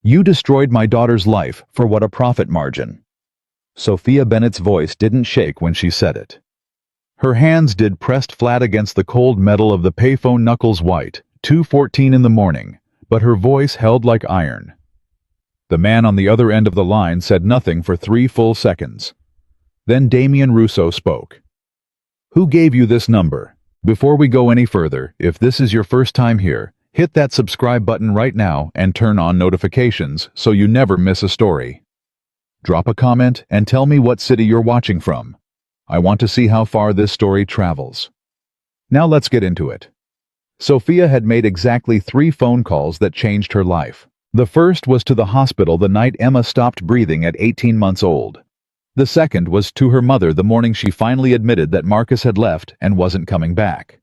You destroyed my daughter's life for what a profit margin. Sophia Bennett's voice didn't shake when she said it. Her hands did pressed flat against the cold metal of the payphone, knuckles white, 2:14 in the morning, but her voice held like iron. The man on the other end of the line said nothing for 3 full seconds. Then Damian Russo spoke. Who gave you this number? Before we go any further, if this is your first time here, hit that subscribe button right now and turn on notifications so you never miss a story. Drop a comment and tell me what city you're watching from. I want to see how far this story travels. Now let's get into it. Sophia had made exactly 3 phone calls that changed her life. The first was to the hospital the night Emma stopped breathing at 18 months old. The second was to her mother the morning she finally admitted that Marcus had left and wasn't coming back.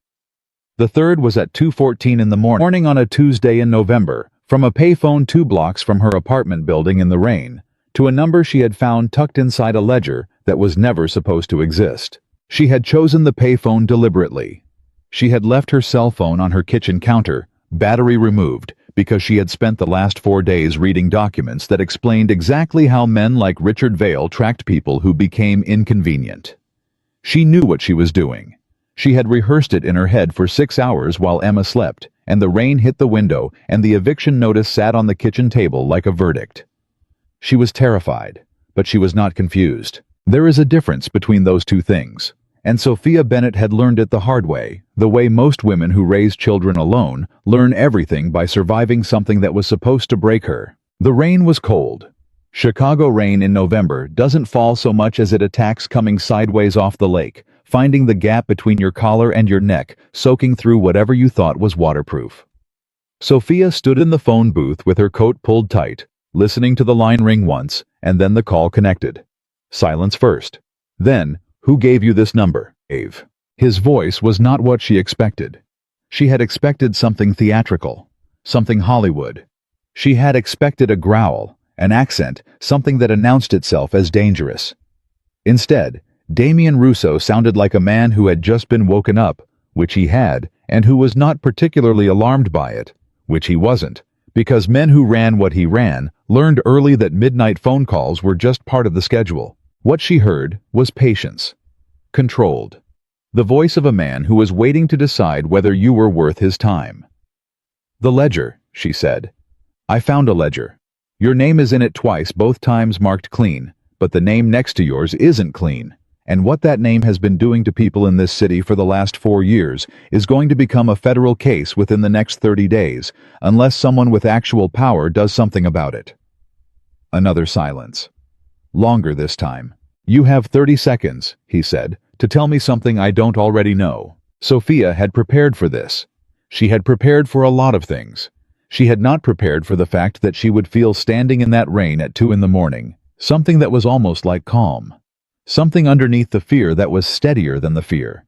The third was at 2:14 in the morning on a Tuesday in November, from a payphone 2 blocks from her apartment building in the rain, to a number she had found tucked inside a ledger that was never supposed to exist. She had chosen the payphone deliberately. She had left her cell phone on her kitchen counter, battery removed, because she had spent the last 4 days reading documents that explained exactly how men like Richard Vale tracked people who became inconvenient. She knew what she was doing. She had rehearsed it in her head for 6 hours while Emma slept, and the rain hit the window and the eviction notice sat on the kitchen table like a verdict. She was terrified, but she was not confused. There is a difference between those two things, and Sophia Bennett had learned it the hard way, the way most women who raise children alone learn everything by surviving something that was supposed to break her. The rain was cold. Chicago rain in November doesn't fall so much as it attacks coming sideways off the lake, finding the gap between your collar and your neck, soaking through whatever you thought was waterproof. Sophia stood in the phone booth with her coat pulled tight, listening to the line ring once, and then the call connected. Silence first. Then, who gave you this number, Dave? His voice was not what she expected. She had expected something theatrical, something Hollywood. She had expected a growl, an accent, something that announced itself as dangerous. Instead, Damian Russo sounded like a man who had just been woken up, which he had, and who was not particularly alarmed by it, which he wasn't, because men who ran what he ran learned early that midnight phone calls were just part of the schedule. What she heard was patience. Controlled. The voice of a man who was waiting to decide whether you were worth his time. The ledger, she said. I found a ledger. Your name is in it twice, both times marked clean, but the name next to yours isn't clean. And what that name has been doing to people in this city for the last 4 years is going to become a federal case within the next 30 days, unless someone with actual power does something about it. Another silence. Longer this time. You have 30 seconds, he said, to tell me something I don't already know. Sophia had prepared for this. She had prepared for a lot of things. She had not prepared for the fact that she would feel standing in that rain at 2 in the morning, something that was almost like calm. Something underneath the fear that was steadier than the fear.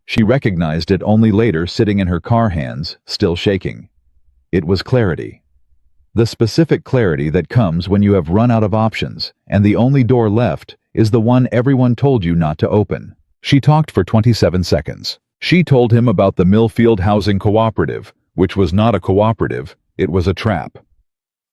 She recognized it only later sitting in her car, hands still shaking. It was clarity. The specific clarity that comes when you have run out of options, and the only door left is the one everyone told you not to open. She talked for 27 seconds. She told him about the Millfield Housing Cooperative, which was not a cooperative, it was a trap.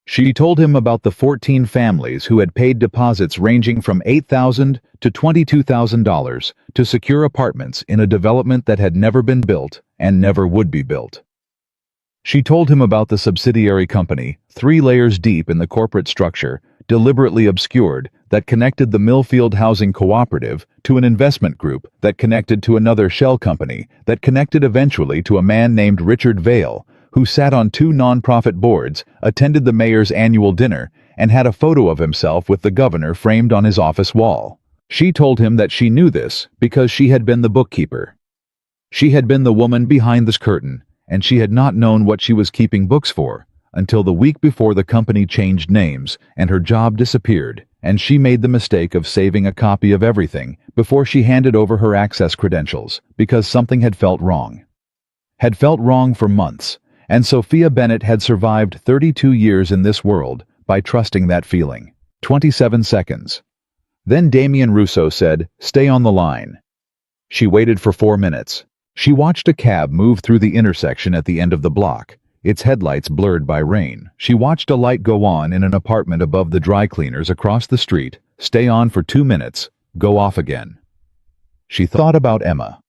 She told him about the 14 families who had paid deposits ranging from $8,000 to $22,000 to secure apartments in a development that had never been built and never would be built. She told him about the subsidiary company, 3 layers deep in the corporate structure, deliberately obscured, that connected the Millfield Housing Cooperative to an investment group that connected to another shell company that connected eventually to a man named Richard Vale, who sat on 2 nonprofit boards, attended the mayor's annual dinner, and had a photo of himself with the governor framed on his office wall. She told him that she knew this because she had been the bookkeeper. She had been the woman behind this curtain, and she had not known what she was keeping books for until the week before the company changed names and her job disappeared, and she made the mistake of saving a copy of everything before she handed over her access credentials because something had felt wrong. Had felt wrong for months. And Sophia Bennett had survived 32 years in this world by trusting that feeling. 27 seconds. Then Damian Russo said, "Stay on the line." She waited for 4 minutes. She watched a cab move through the intersection at the end of the block. its headlights blurred by rain. She watched a light go on in an apartment above the dry cleaners across the street, stay on for 2 minutes, go off again. She thought about Emma.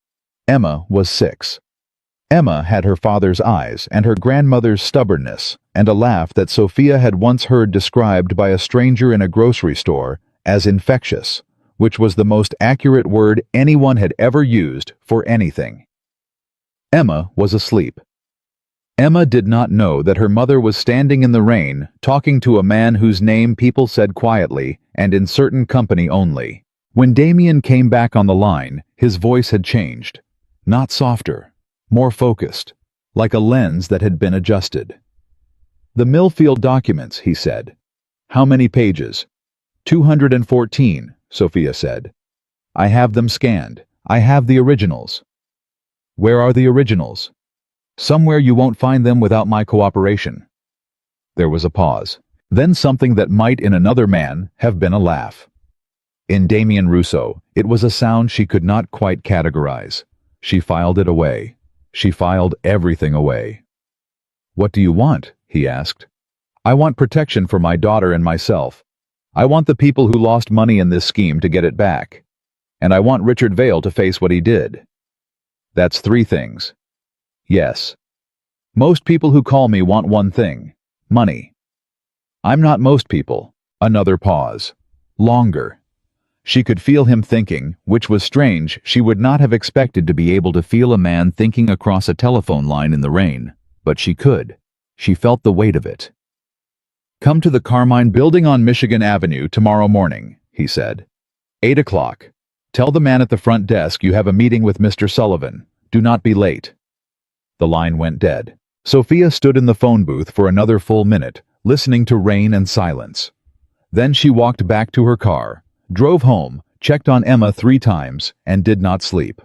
Emma was 6. Emma had her father's eyes and her grandmother's stubbornness, and a laugh that Sophia had once heard described by a stranger in a grocery store as infectious, which was the most accurate word anyone had ever used for anything. Emma was asleep. Emma did not know that her mother was standing in the rain, talking to a man whose name people said quietly and in certain company only. When Damien came back on the line, his voice had changed. Not softer, more focused, like a lens that had been adjusted. "The Millfield documents," he said. "How many pages?" 214, Sophia said. "I have them scanned. I have the originals." "Where are the originals?" "Somewhere you won't find them without my cooperation." There was a pause. Then something that might in another man have been a laugh. In Damien Rousseau, it was a sound she could not quite categorize. She filed it away. She filed everything away. "What do you want?" he asked. "I want protection for my daughter and myself. I want the people who lost money in this scheme to get it back. And I want Richard Vale to face what he did." "That's 3 things." "Yes. Most people who call me want one thing: money." "I'm not most people." Another pause. Longer. She could feel him thinking, which was strange. She would not have expected to be able to feel a man thinking across a telephone line in the rain, but she could. She felt the weight of it. "Come to the Carmine Building on Michigan Avenue tomorrow morning," he said. 8 o'clock. "Tell the man at the front desk you have a meeting with Mr. Sullivan. Do not be late." The line went dead. Sophia stood in the phone booth for another full minute, listening to rain and silence. Then she walked back to her car, drove home, checked on Emma 3 times, and did not sleep.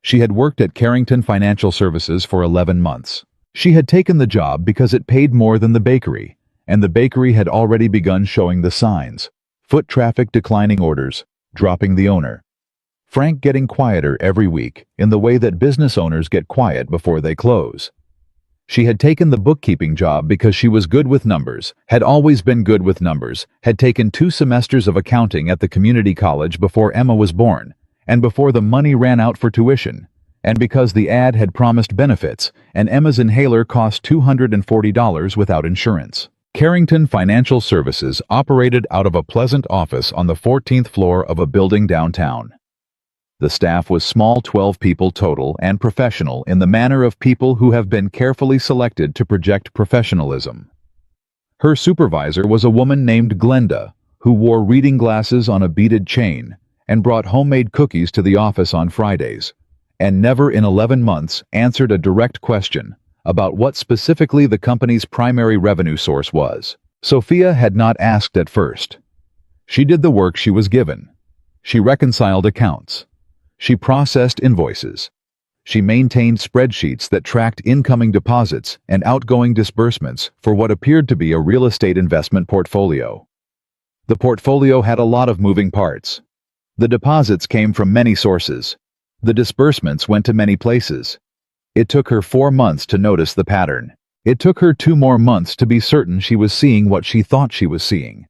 She had worked at Carrington Financial Services for 11 months. She had taken the job because it paid more than the bakery, and the bakery had already begun showing the signs: foot traffic declining, orders dropping, the owner, Frank, getting quieter every week in the way that business owners get quiet before they close. She had taken the bookkeeping job because she was good with numbers, had always been good with numbers, had taken 2 semesters of accounting at the community college before Emma was born, and before the money ran out for tuition, and because the ad had promised benefits, and Emma's inhaler cost $240 without insurance. Carrington Financial Services operated out of a pleasant office on the 14th floor of a building downtown. The staff was small, 12 people total, and professional in the manner of people who have been carefully selected to project professionalism. Her supervisor was a woman named Glenda, who wore reading glasses on a beaded chain and brought homemade cookies to the office on Fridays, and never in 11 months answered a direct question about what specifically the company's primary revenue source was. Sophia had not asked at first. She did the work she was given. She reconciled accounts. She processed invoices. She maintained spreadsheets that tracked incoming deposits and outgoing disbursements for what appeared to be a real estate investment portfolio. The portfolio had a lot of moving parts. The deposits came from many sources. The disbursements went to many places. It took her 4 months to notice the pattern. It took her 2 more months to be certain she was seeing what she thought she was seeing.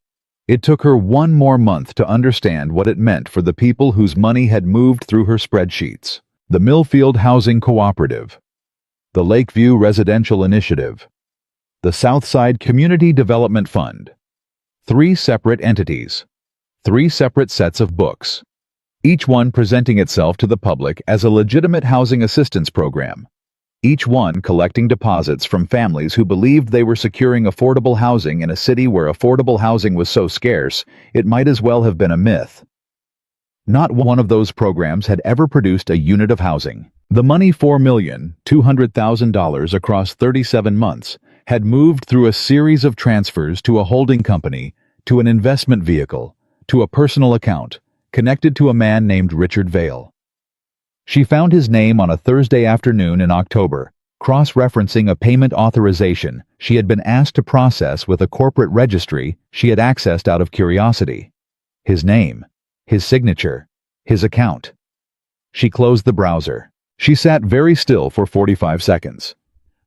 It took her 1 more month to understand what it meant for the people whose money had moved through her spreadsheets. The Millfield Housing Cooperative, the Lakeview Residential Initiative, the Southside Community Development Fund. 3 separate entities, 3 separate sets of books, each one presenting itself to the public as a legitimate housing assistance program. Each one collecting deposits from families who believed they were securing affordable housing in a city where affordable housing was so scarce, it might as well have been a myth. Not one of those programs had ever produced a unit of housing. The money, $4,200,000 across 37 months, had moved through a series of transfers to a holding company, to an investment vehicle, to a personal account, connected to a man named Richard Vale. She found his name on a Thursday afternoon in October, cross-referencing a payment authorization she had been asked to process with a corporate registry she had accessed out of curiosity. His name, his signature, his account. She closed the browser. She sat very still for 45 seconds.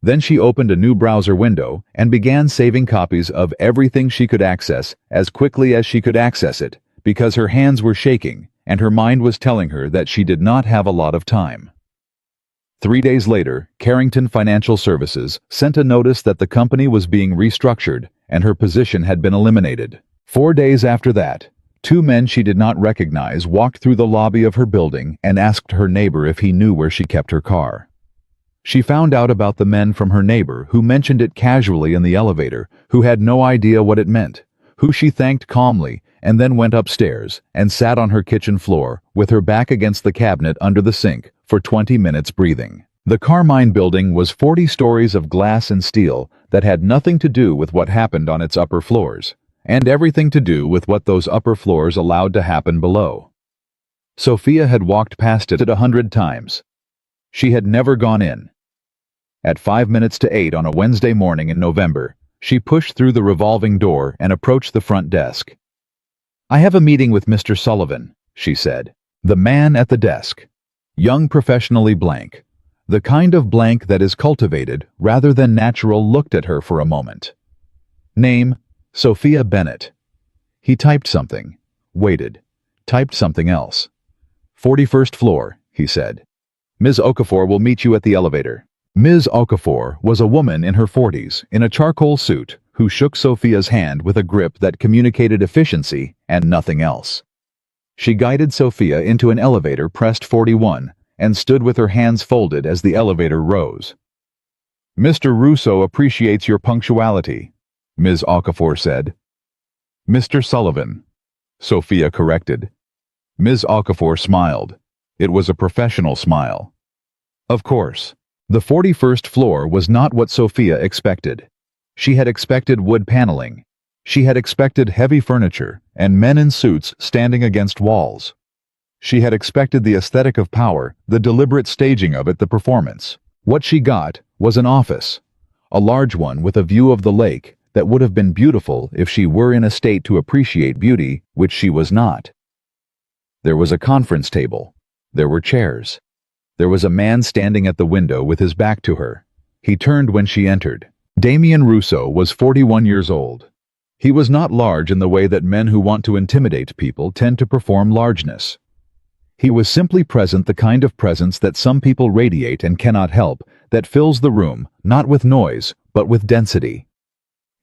Then she opened a new browser window and began saving copies of everything she could access as quickly as she could access it, because her hands were shaking and her mind was telling her that she did not have a lot of time. 3 days later, Carrington Financial Services sent a notice that the company was being restructured and her position had been eliminated. 4 days after that, 2 men she did not recognize walked through the lobby of her building and asked her neighbor if he knew where she kept her car. She found out about the men from her neighbor who mentioned it casually in the elevator, who had no idea what it meant, who she thanked calmly, and then went upstairs and sat on her kitchen floor with her back against the cabinet under the sink for 20 minutes breathing. The Carmine building was 40 stories of glass and steel that had nothing to do with what happened on its upper floors, and everything to do with what those upper floors allowed to happen below. Sophia had walked past it 100 times. She had never gone in. At 5 minutes to 8 on a Wednesday morning in November, she pushed through the revolving door and approached the front desk. "I have a meeting with Mr. Sullivan," she said. The man at the desk. Young, professionally blank. The kind of blank that is cultivated rather than natural, looked at her for a moment. Name, Sophia Bennett. He typed something, waited, typed something else. 41st floor, he said. "Ms. Okafor will meet you at the elevator." Ms. Okafor was a woman in her 40s in a charcoal suit who shook Sophia's hand with a grip that communicated efficiency and nothing else. She guided Sophia into an elevator pressed 41 and stood with her hands folded as the elevator rose. "Mr. Russo appreciates your punctuality," Ms. Okafor said. "Mr. Sullivan," Sophia corrected. Ms. Okafor smiled. It was a professional smile. Of course. The 41st floor was not what Sophia expected. She had expected wood paneling. She had expected heavy furniture and men in suits standing against walls. She had expected the aesthetic of power, the deliberate staging of it, the performance. What she got was an office, a large one with a view of the lake that would have been beautiful if she were in a state to appreciate beauty, which she was not. There was a conference table. There were chairs. There was a man standing at the window with his back to her. He turned when she entered. Damien Russo was 41 years old. He was not large in the way that men who want to intimidate people tend to perform largeness. He was simply present, the kind of presence that some people radiate and cannot help, that fills the room, not with noise, but with density.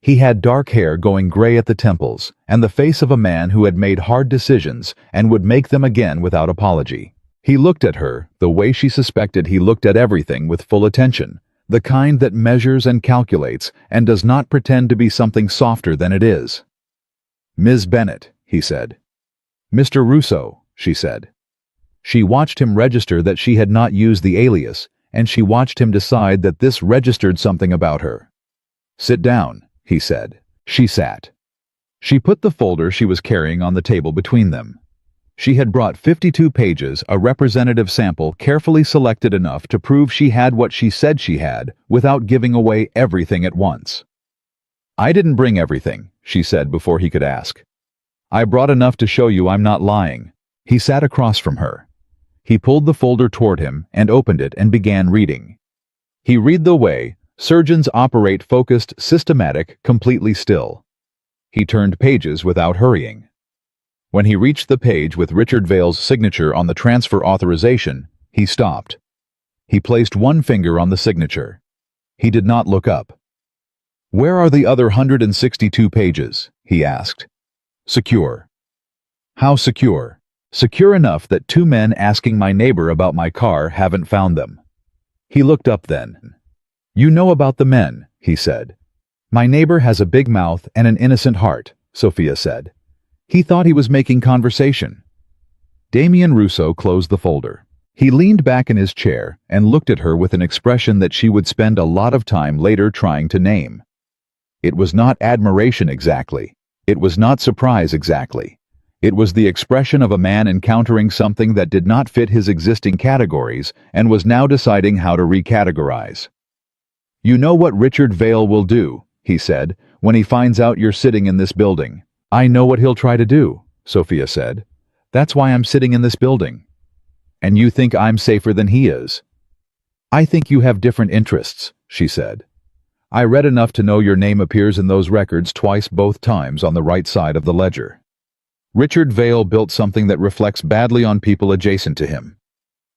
He had dark hair going gray at the temples, and the face of a man who had made hard decisions and would make them again without apology. He looked at her the way she suspected he looked at everything, with full attention, the kind that measures and calculates and does not pretend to be something softer than it is. "Ms. Bennett," he said. "Mr. Russo," she said. She watched him register that she had not used the alias, and she watched him decide that this registered something about her. "Sit down," he said. She sat. She put the folder she was carrying on the table between them. She had brought 52 pages, a representative sample carefully selected enough to prove she had what she said she had without giving away everything at once. "I didn't bring everything," she said before he could ask. "I brought enough to show you I'm not lying." He sat across from her. He pulled the folder toward him and opened it and began reading. He read the way surgeons operate, focused, systematic, completely still. He turned pages without hurrying. When he reached the page with Richard Vale's signature on the transfer authorization, he stopped. He placed one finger on the signature. He did not look up. "Where are the other 162 pages?" he asked. "Secure." "How secure?" "Secure enough that 2 men asking my neighbor about my car haven't found them." He looked up then. "You know about the men," he said. "My neighbor has a big mouth and an innocent heart," Sophia said. He thought he was making conversation. Damien Russo closed the folder. He leaned back in his chair and looked at her with an expression that she would spend a lot of time later trying to name. It was not admiration exactly. It was not surprise exactly. It was the expression of a man encountering something that did not fit his existing categories and was now deciding how to recategorize. "You know what Richard Vale will do," he said, "when he finds out you're sitting in this building." "I know what he'll try to do," Sophia said. "That's why I'm sitting in this building." "And you think I'm safer than he is?" "I think you have different interests," she said. I read enough to know your name appears in those records twice, both times on the right side of the ledger. Richard Vale built something that reflects badly on people adjacent to him.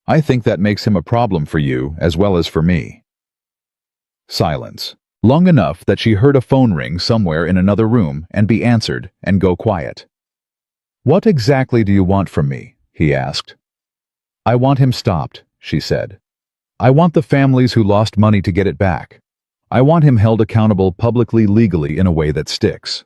I think that makes him a problem for you as well as for me. Silence. Long enough that she heard a phone ring somewhere in another room and be answered and go quiet. What exactly do you want from me? He asked. I want him stopped, she said. I want the families who lost money to get it back. I want him held accountable publicly, legally, in a way that sticks.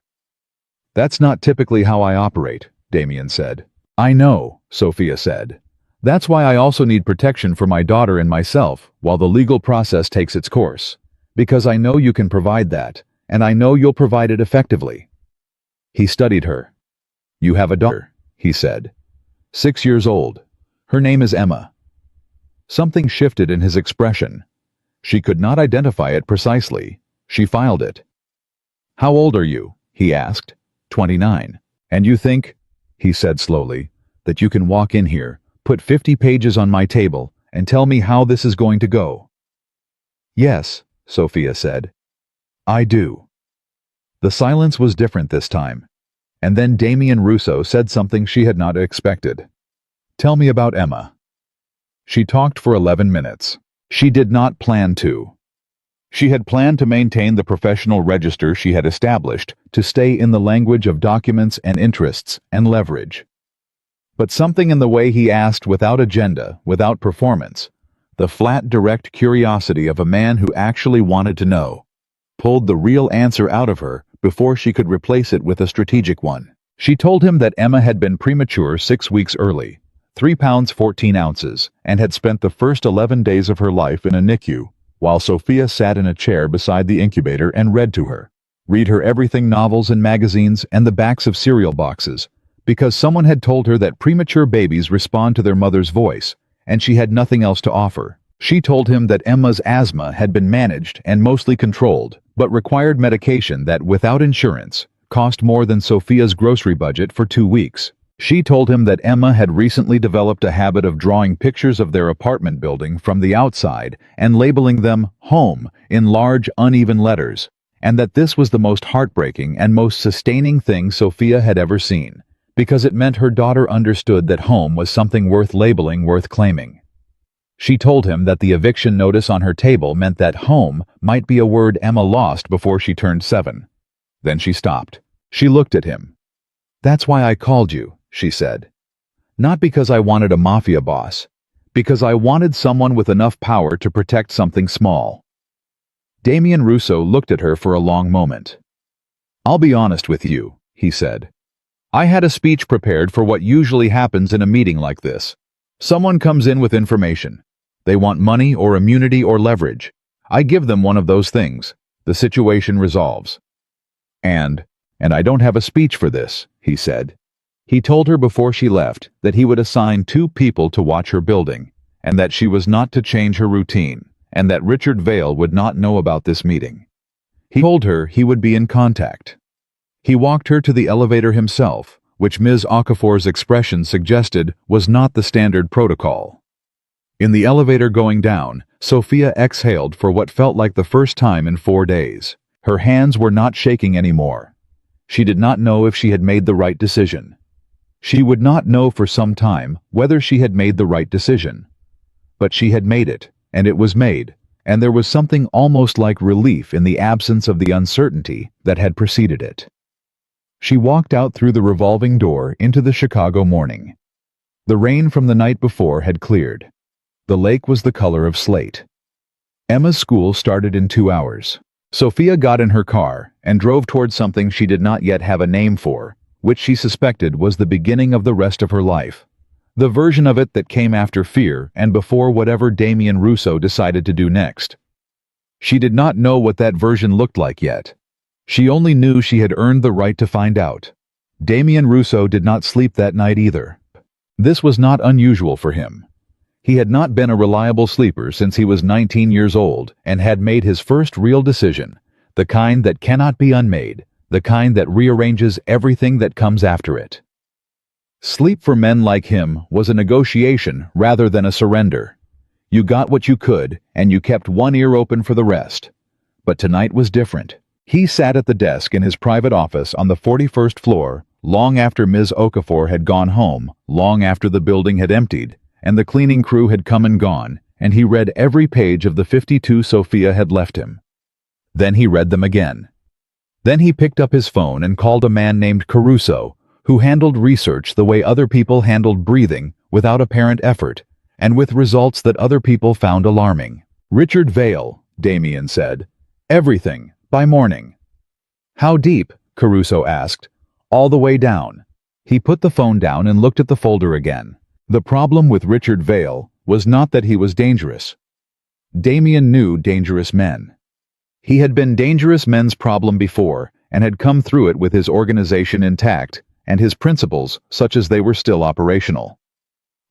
That's not typically how I operate, Damien said. I know, Sophia said. That's why I also need protection for my daughter and myself while the legal process takes its course. Because I know you can provide that, and I know you'll provide it effectively. He studied her. You have a daughter, he said. 6 years old. Her name is Emma. Something shifted in his expression. She could not identify it precisely. She filed it. How old are you? He asked. 29. And you think, he said slowly, that you can walk in here, put 50 pages on my table, and tell me how this is going to go? Yes, Sophia said. I do. The silence was different this time. And then Damien Russo said something she had not expected. Tell me about Emma. She talked for 11 minutes. She did not plan to. She had planned to maintain the professional register she had established, to stay in the language of documents and interests and leverage. But something in the way he asked, without agenda, without performance, the flat, direct curiosity of a man who actually wanted to know, pulled the real answer out of her before she could replace it with a strategic one. She told him that Emma had been premature 6 weeks early, 3 pounds 14 ounces, and had spent the first 11 days of her life in a NICU, while Sophia sat in a chair beside the incubator and read to her. Read her everything, novels and magazines and the backs of cereal boxes, because someone had told her that premature babies respond to their mother's voice, and she had nothing else to offer. She told him that Emma's asthma had been managed and mostly controlled, but required medication that, without insurance, cost more than Sophia's grocery budget for 2 weeks. She told him that Emma had recently developed a habit of drawing pictures of their apartment building from the outside and labeling them "home" in large, uneven letters, and that this was the most heartbreaking and most sustaining thing Sophia had ever seen, because it meant her daughter understood that home was something worth labeling, worth claiming. She told him that the eviction notice on her table meant that home might be a word Emma lost before she turned 7. Then she stopped. She looked at him. That's why I called you, she said. Not because I wanted a mafia boss, because I wanted someone with enough power to protect something small. Damien Russo looked at her for a long moment. I'll be honest with you, he said. I had a speech prepared for what usually happens in a meeting like this. Someone comes in with information. They want money or immunity or leverage. I give them one of those things. The situation resolves. And I don't have a speech for this, he said. He told her before she left that he would assign 2 people to watch her building, and that she was not to change her routine, and that Richard Vale would not know about this meeting. He told her he would be in contact. He walked her to the elevator himself, which Ms. Okafor's expression suggested was not the standard protocol. In the elevator going down, Sophia exhaled for what felt like the first time in 4 days. Her hands were not shaking anymore. She did not know if she had made the right decision. She would not know for some time whether she had made the right decision. But she had made it, and it was made, and there was something almost like relief in the absence of the uncertainty that had preceded it. She walked out through the revolving door into the Chicago morning. The rain from the night before had cleared. The lake was the color of slate. Emma's school started in 2 hours. Sophia got in her car and drove towards something she did not yet have a name for, which she suspected was the beginning of the rest of her life. The version of it that came after fear and before whatever Damien Russo decided to do next. She did not know what that version looked like yet. She only knew she had earned the right to find out. Damien Russo did not sleep that night either. This was not unusual for him. He had not been a reliable sleeper since he was 19 years old and had made his first real decision, the kind that cannot be unmade, the kind that rearranges everything that comes after it. Sleep for men like him was a negotiation rather than a surrender. You got what you could, and you kept one ear open for the rest. But tonight was different. He sat at the desk in his private office on the 41st floor, long after Ms. Okafor had gone home, long after the building had emptied, and the cleaning crew had come and gone, and he read every page of the 52 Sophia had left him. Then he read them again. Then he picked up his phone and called a man named Caruso, who handled research the way other people handled breathing, without apparent effort, and with results that other people found alarming. "Richard Vale," Damien said. "Everything, by morning." "How deep?" Caruso asked. "All the way down." He put the phone down and looked at the folder again. The problem with Richard Vale was not that he was dangerous. Damien knew dangerous men. He had been dangerous men's problem before, and had come through it with his organization intact, and his principles such as they were still operational.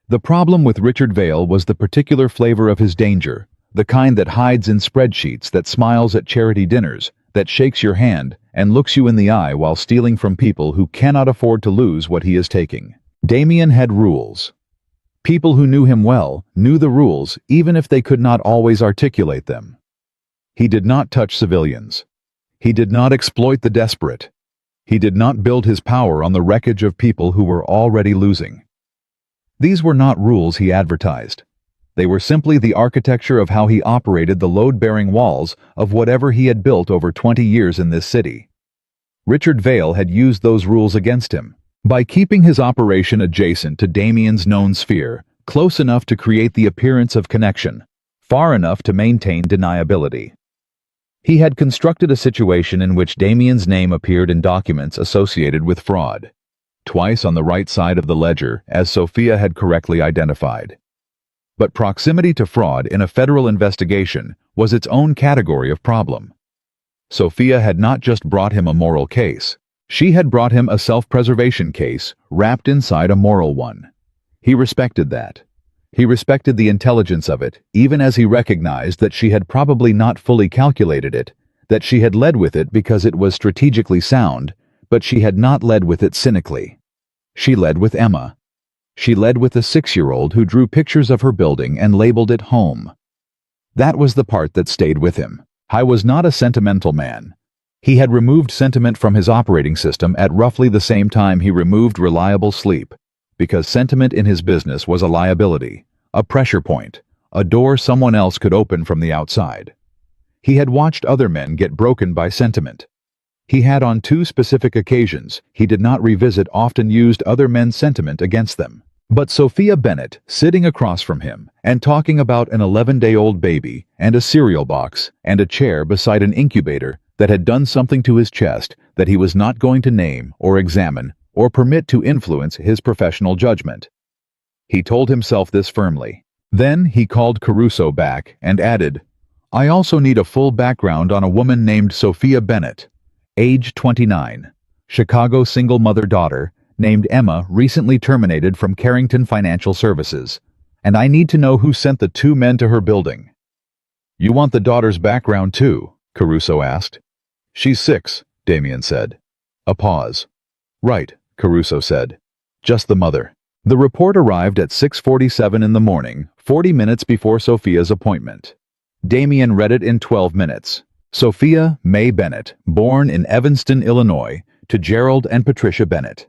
The problem with Richard Vale was the particular flavor of his danger, the kind that hides in spreadsheets, that smiles at charity dinners, that shakes your hand and looks you in the eye while stealing from people who cannot afford to lose what he is taking. Damien had rules. People who knew him well knew the rules even if they could not always articulate them. He did not touch civilians. He did not exploit the desperate. He did not build his power on the wreckage of people who were already losing. These were not rules he advertised. They were simply the architecture of how he operated the load-bearing walls of whatever he had built over 20 years in this city. Richard Vale had used those rules against him. By keeping his operation adjacent to Damien's known sphere, close enough to create the appearance of connection, far enough to maintain deniability. He had constructed a situation in which Damien's name appeared in documents associated with fraud, twice on the right side of the ledger, as Sophia had correctly identified. But proximity to fraud in a federal investigation was its own category of problem. Sophia had not just brought him a moral case. She had brought him a self-preservation case wrapped inside a moral one. He respected that. He respected the intelligence of it, even as he recognized that she had probably not fully calculated it, that she had led with it because it was strategically sound, but she had not led with it cynically. She led with Emma. She led with a 6-year-old who drew pictures of her building and labeled it home. That was the part that stayed with him. I was not a sentimental man. He had removed sentiment from his operating system at roughly the same time he removed reliable sleep, because sentiment in his business was a liability, a pressure point, a door someone else could open from the outside. He had watched other men get broken by sentiment. He had on 2 specific occasions he did not revisit often used other men's sentiment against them. But Sophia Bennett, sitting across from him and talking about an 11-day-old baby and a cereal box and a chair beside an incubator that had done something to his chest that he was not going to name or examine or permit to influence his professional judgment. He told himself this firmly. Then he called Caruso back and added, "I also need a full background on a woman named Sophia Bennett, age 29, Chicago single mother-daughter, named Emma, recently terminated from Carrington Financial Services, and I need to know who sent the 2 men to her building." "You want the daughter's background too?" Caruso asked. "She's 6, Damien said. A pause. "Right," Caruso said. "Just the mother." The report arrived at 6:47 in the morning, 40 minutes before Sophia's appointment. Damien read it in 12 minutes. Sophia May Bennett, born in Evanston, Illinois, to Gerald and Patricia Bennett.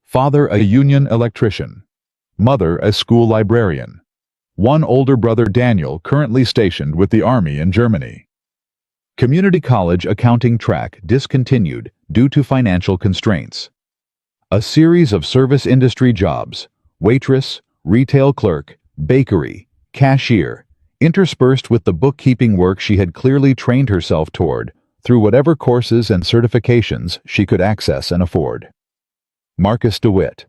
Father a union electrician. Mother a school librarian. 1 older brother Daniel, currently stationed with the Army in Germany. Community college accounting track discontinued due to financial constraints. A series of service industry jobs, waitress, retail clerk, bakery, cashier, interspersed with the bookkeeping work she had clearly trained herself toward through whatever courses and certifications she could access and afford. Marcus DeWitt.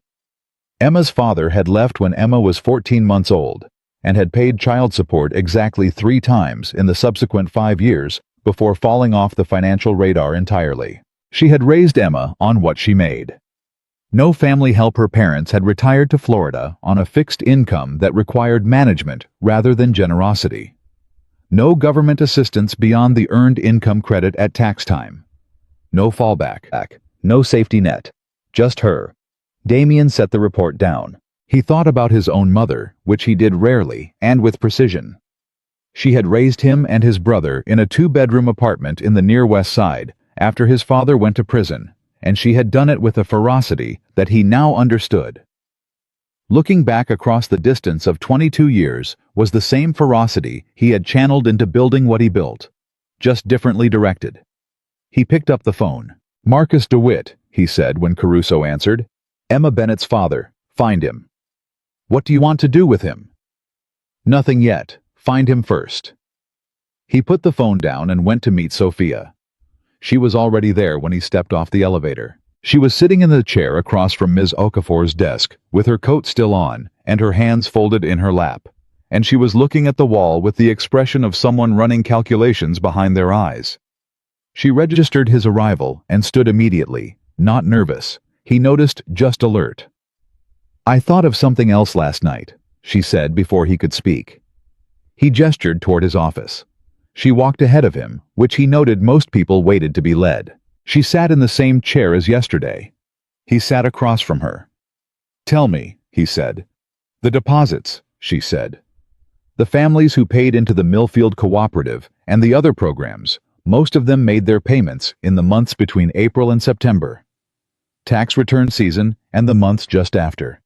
Emma's father had left when Emma was 14 months old and had paid child support exactly 3 times in the subsequent 5 years before falling off the financial radar entirely. She had raised Emma on what she made. No family help. Her parents had retired to Florida on a fixed income that required management rather than generosity. No government assistance beyond the earned income credit at tax time. No fallback, no safety net. Just her. Damien set the report down. He thought about his own mother, which he did rarely and with precision. She had raised him and his brother in a 2-bedroom apartment in the near West Side after his father went to prison, and she had done it with a ferocity that he now understood. Looking back across the distance of 22 years was the same ferocity he had channeled into building what he built, just differently directed. He picked up the phone. "Marcus DeWitt," he said when Caruso answered. "Emma Bennett's father. Find him." "What do you want to do with him?" "Nothing yet. Find him first." He put the phone down and went to meet Sophia. She was already there when he stepped off the elevator. She was sitting in the chair across from Ms. Okafor's desk, with her coat still on, and her hands folded in her lap, and she was looking at the wall with the expression of someone running calculations behind their eyes. She registered his arrival and stood immediately, not nervous. He noticed, just alert. "I thought of something else last night," she said before he could speak. He gestured toward his office. She walked ahead of him, which he noted most people waited to be led. She sat in the same chair as yesterday. He sat across from her. "Tell me," he said. "The deposits," she said. "The families who paid into the Millfield Cooperative and the other programs, most of them made their payments in the months between April and September. Tax return season and the months just after.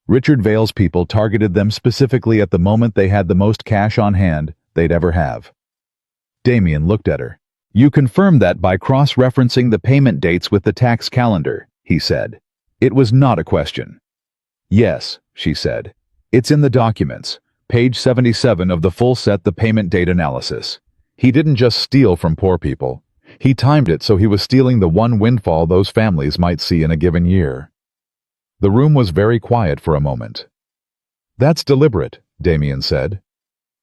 Richard Vale's people targeted them specifically at the moment they had the most cash on hand they'd ever have." Damien looked at her. "You confirmed that by cross-referencing the payment dates with the tax calendar," he said. It was not a question. "Yes," she said. "It's in the documents, page 77 of the full set, the payment date analysis. He didn't just steal from poor people. He timed it so he was stealing the one windfall those families might see in a given year." The room was very quiet for a moment. "That's deliberate," Damien said.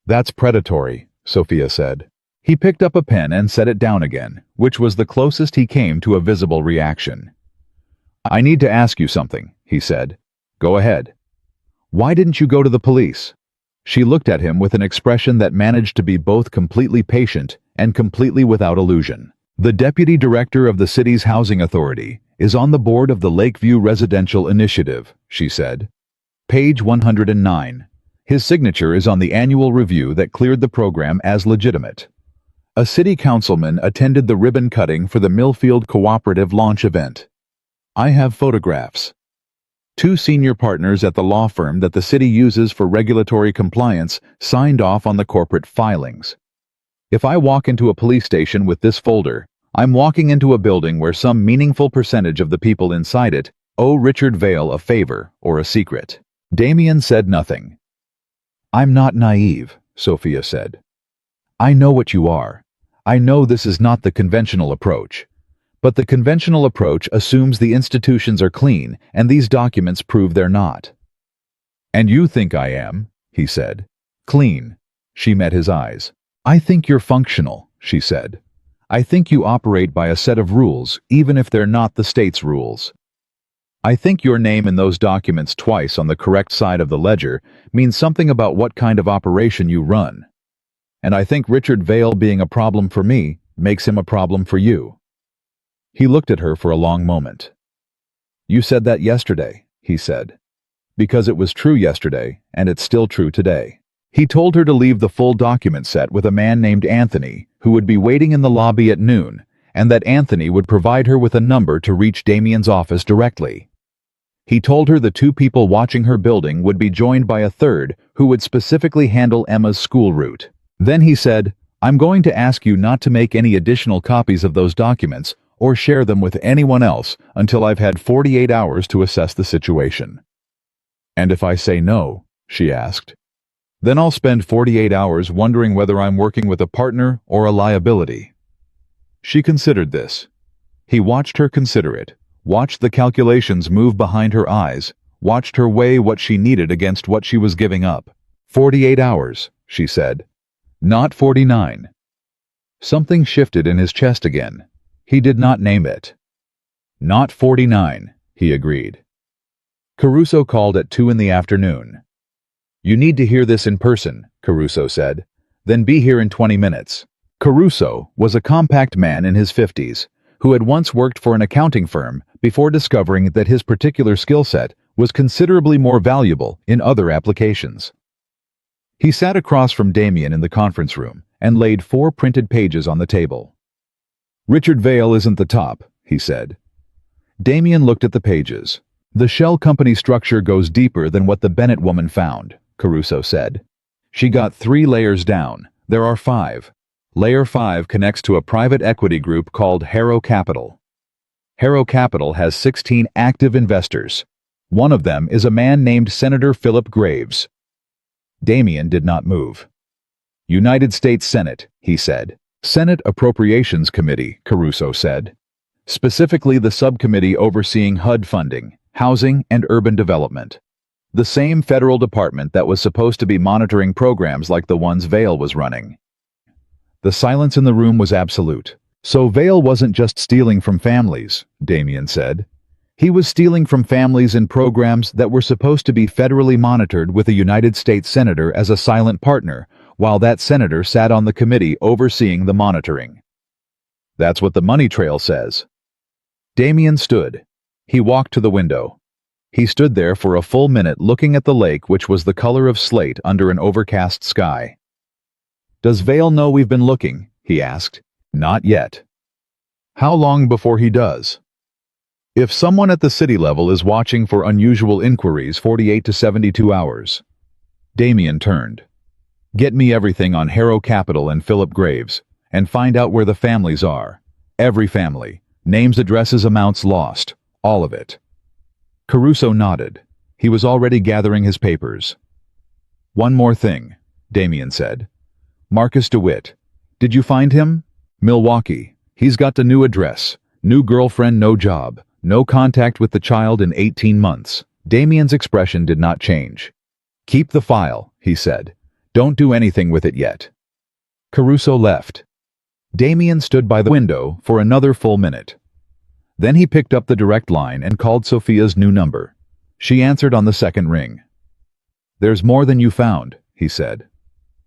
"That's predatory," Sophia said. He picked up a pen and set it down again, which was the closest he came to a visible reaction. "I need to ask you something," he said. "Go ahead." "Why didn't you go to the police?" She looked at him with an expression that managed to be both completely patient and completely without illusion. "The deputy director of the city's housing authority is on the board of the Lakeview Residential Initiative," she said. "Page 109. His signature is on the annual review that cleared the program as legitimate. A city councilman attended the ribbon cutting for the Millfield Cooperative launch event. I have photographs. 2 senior partners at the law firm that the city uses for regulatory compliance signed off on the corporate filings. If I walk into a police station with this folder, I'm walking into a building where some meaningful percentage of the people inside it owe Richard Vale a favor or a secret." Damien said nothing. "I'm not naive," Sophia said. "I know what you are. I know this is not the conventional approach. But the conventional approach assumes the institutions are clean, and these documents prove they're not." "And you think I am," he said. "Clean." She met his eyes. "I think you're functional," she said. "I think you operate by a set of rules, even if they're not the state's rules. I think your name in those documents twice on the correct side of the ledger means something about what kind of operation you run. And I think Richard Vale being a problem for me makes him a problem for you." He looked at her for a long moment. "You said that yesterday," he said. "Because it was true yesterday, and it's still true today." He told her to leave the full document set with a man named Anthony, who would be waiting in the lobby at noon, and that Anthony would provide her with a number to reach Damien's office directly. He told her the 2 people watching her building would be joined by a third who would specifically handle Emma's school route. Then he said, "I'm going to ask you not to make any additional copies of those documents or share them with anyone else until I've had 48 hours to assess the situation." "And if I say no?" she asked. "Then I'll spend 48 hours wondering whether I'm working with a partner or a liability." She considered this. He watched her consider it, watched the calculations move behind her eyes, watched her weigh what she needed against what she was giving up. 48 hours, she said. Not 49. Something shifted in his chest again. He did not name it. Not 49, he agreed. Caruso called at 2 in the afternoon. "You need to hear this in person," Caruso said. "Then be here in 20 minutes. Caruso was a compact man in his 50s, who had once worked for an accounting firm before discovering that his particular skill set was considerably more valuable in other applications. He sat across from Damien in the conference room and laid 4 printed pages on the table. "Richard Vale isn't the top," he said. Damien looked at the pages. "The shell company structure goes deeper than what the Bennett woman found," Caruso said. "She got 3 layers down. There are 5. Layer 5 connects to a private equity group called Harrow Capital. Harrow Capital has 16 active investors. One of them is a man named Senator Philip Graves." Damien did not move. "United States Senate," he said. "Senate Appropriations Committee," Caruso said. "Specifically the subcommittee overseeing HUD funding, housing, and urban development. The same federal department that was supposed to be monitoring programs like the ones Vale was running." The silence in the room was absolute. "So Vale wasn't just stealing from families," Damien said. "He was stealing from families in programs that were supposed to be federally monitored with a United States senator as a silent partner, while that senator sat on the committee overseeing the monitoring. That's what the money trail says." Damien stood. He walked to the window. He stood there for a full minute looking at the lake, which was the color of slate under an overcast sky. "Does Vale know we've been looking?" he asked. "Not yet." "How long before he does?" "If someone at the city level is watching for unusual inquiries, 48 to 72 hours. Damien turned. "Get me everything on Harrow Capital and Philip Graves, and find out where the families are. Every family. Names, addresses, amounts lost. All of it." Caruso nodded. He was already gathering his papers. "One more thing," Damien said. "Marcus DeWitt. Did you find him? Milwaukee. He's got the new address. New girlfriend, no job. No contact with the child in 18 months. Damien's expression did not change. "Keep the file," he said. "Don't do anything with it yet." Caruso left. Damien stood by the window for another full minute. Then he picked up the direct line and called Sophia's new number. She answered on the second ring. "There's more than you found," he said.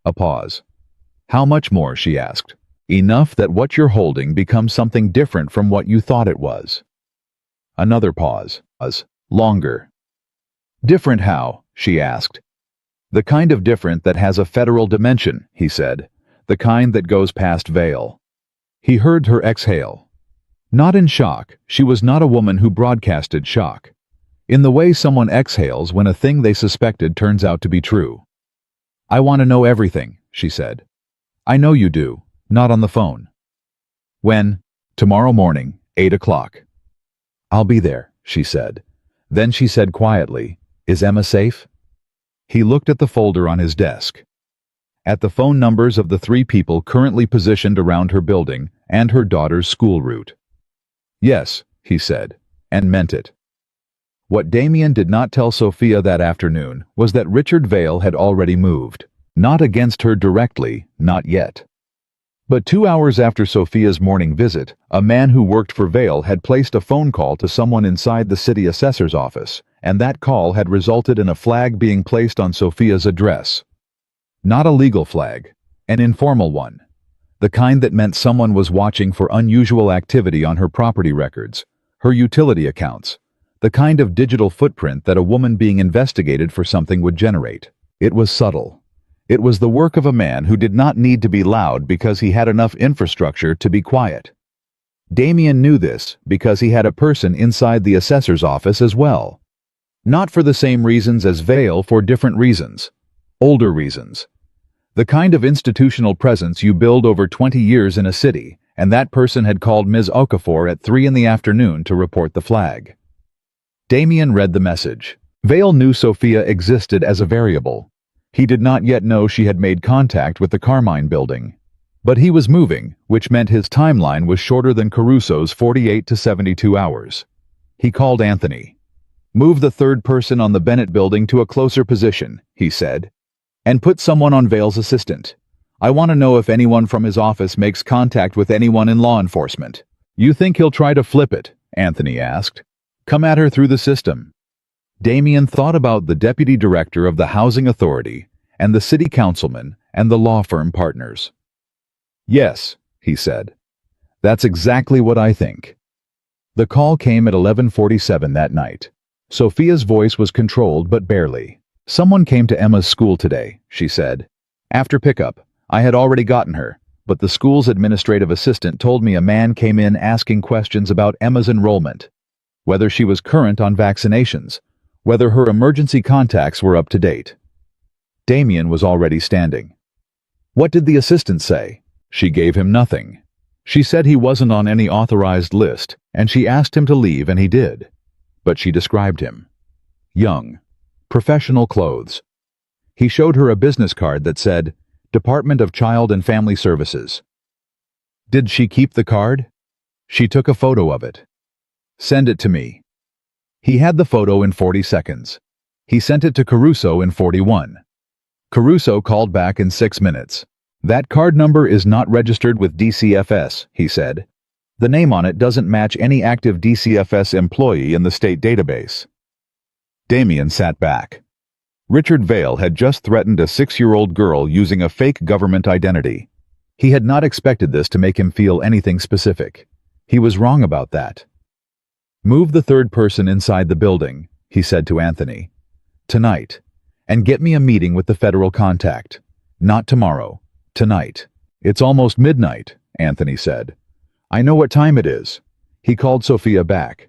A pause. "How much more?" she asked. "Enough that what you're holding becomes something different from what you thought it was." Another pause. Longer. "Different how?" she asked. "The kind of different that has a federal dimension," he said. "The kind that goes past Vale." He heard her exhale. Not in shock. She was not a woman who broadcasted shock. In the way someone exhales when a thing they suspected turns out to be true. "I want to know everything," she said. "I know you do. Not on the phone." "When?" "Tomorrow morning, 8 o'clock. "I'll be there," she said. Then she said quietly, "Is Emma safe?" He looked at the folder on his desk. At the phone numbers of the 3 people currently positioned around her building and her daughter's school route. "Yes," he said, and meant it. What Damien did not tell Sophia that afternoon was that Richard Vale had already moved. Not against her directly, not yet. But 2 hours after Sophia's morning visit, a man who worked for Vale had placed a phone call to someone inside the city assessor's office, and that call had resulted in a flag being placed on Sophia's address. Not a legal flag, an informal one. The kind that meant someone was watching for unusual activity on her property records, her utility accounts, the kind of digital footprint that a woman being investigated for something would generate. It was subtle. It was the work of a man who did not need to be loud because he had enough infrastructure to be quiet. Damien knew this because he had a person inside the assessor's office as well. Not for the same reasons as Vale, for different reasons. Older reasons. The kind of institutional presence you build over 20 years in a city, and that person had called Ms. Okafor at 3 in the afternoon to report the flag. Damien read the message. Vale knew Sophia existed as a variable. He did not yet know she had made contact with the Carmine building. But he was moving, which meant his timeline was shorter than Caruso's 48 to 72 hours. He called Anthony. "Move the third person on the Bennett building to a closer position," he said. "And put someone on Vale's assistant. I want to know if anyone from his office makes contact with anyone in law enforcement." "You think he'll try to flip it?" Anthony asked. "Come at her through the system." Damien thought about the deputy director of the housing authority and the city councilman and the law firm partners. "Yes," he said. "That's exactly what I think." The call came at 11:47 that night. Sophia's voice was controlled but barely. Someone came to Emma's school today, she said. After pickup, I had already gotten her, but the school's administrative assistant told me a man came in asking questions about Emma's enrollment, whether she was current on vaccinations, whether her emergency contacts were up to date. Damien was already standing. What did the assistant say? She gave him nothing. She said he wasn't on any authorized list, and she asked him to leave, and he did. But she described him. Young. Professional clothes. He showed her a business card that said, Department of Child and Family Services. Did she keep the card? She took a photo of it. Send it to me. He had the photo in 40 seconds. He sent it to Caruso in 41. Caruso called back in 6 minutes. That card number is not registered with DCFS, he said. The name on it doesn't match any active DCFS employee in the state database. Damien sat back. Richard Vale had just threatened a 6-year-old girl using a fake government identity. He had not expected this to make him feel anything specific. He was wrong about that. Move the third person inside the building, he said to Anthony. Tonight. And get me a meeting with the federal contact. Not tomorrow. Tonight. It's almost midnight, Anthony said. I know what time it is. He called Sophia back.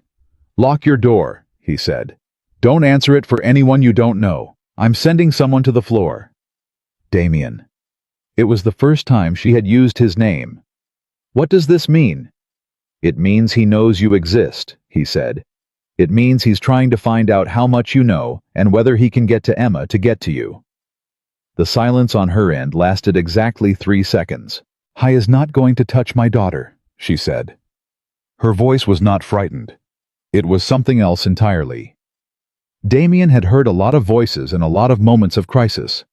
Lock your door, he said. Don't answer it for anyone you don't know. I'm sending someone to the floor. Damien. It was the first time she had used his name. What does this mean? It means he knows you exist, he said. It means he's trying to find out how much you know and whether he can get to Emma to get to you. The silence on her end lasted exactly 3 seconds. I is not going to touch my daughter, she said. Her voice was not frightened. It was something else entirely. Damien had heard a lot of voices in a lot of moments of crisis.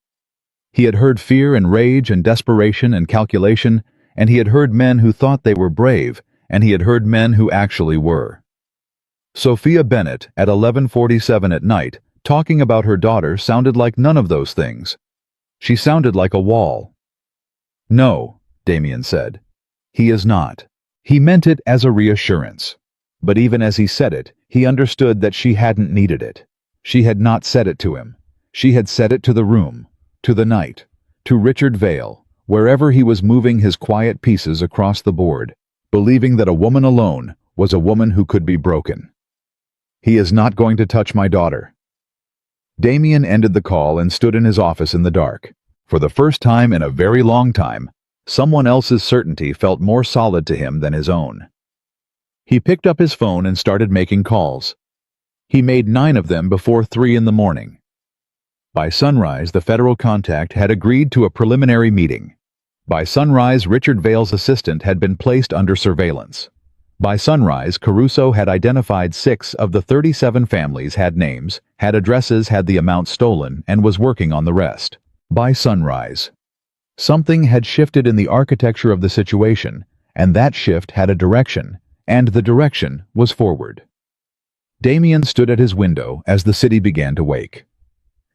He had heard fear and rage and desperation and calculation, and he had heard men who thought they were brave, and he had heard men who actually were. Sophia Bennett, at 11:47 at night, talking about her daughter sounded like none of those things. She sounded like a wall. No, Damien said. He is not. He meant it as a reassurance. But even as he said it, he understood that she hadn't needed it. She had not said it to him. She had said it to the room, to the night, to Richard Vale, wherever he was moving his quiet pieces across the board, believing that a woman alone was a woman who could be broken. He is not going to touch my daughter. Damien ended the call and stood in his office in the dark. For the first time in a very long time, someone else's certainty felt more solid to him than his own. He picked up his phone and started making calls. He made 9 of them before 3 in the morning. By sunrise, the federal contact had agreed to a preliminary meeting. By sunrise, Richard Vale's assistant had been placed under surveillance. By sunrise, Caruso had identified 6 of the 37 families, had names, had addresses, had the amount stolen, and was working on the rest. By sunrise. Something had shifted in the architecture of the situation, and that shift had a direction, and the direction was forward. Damien stood at his window as the city began to wake.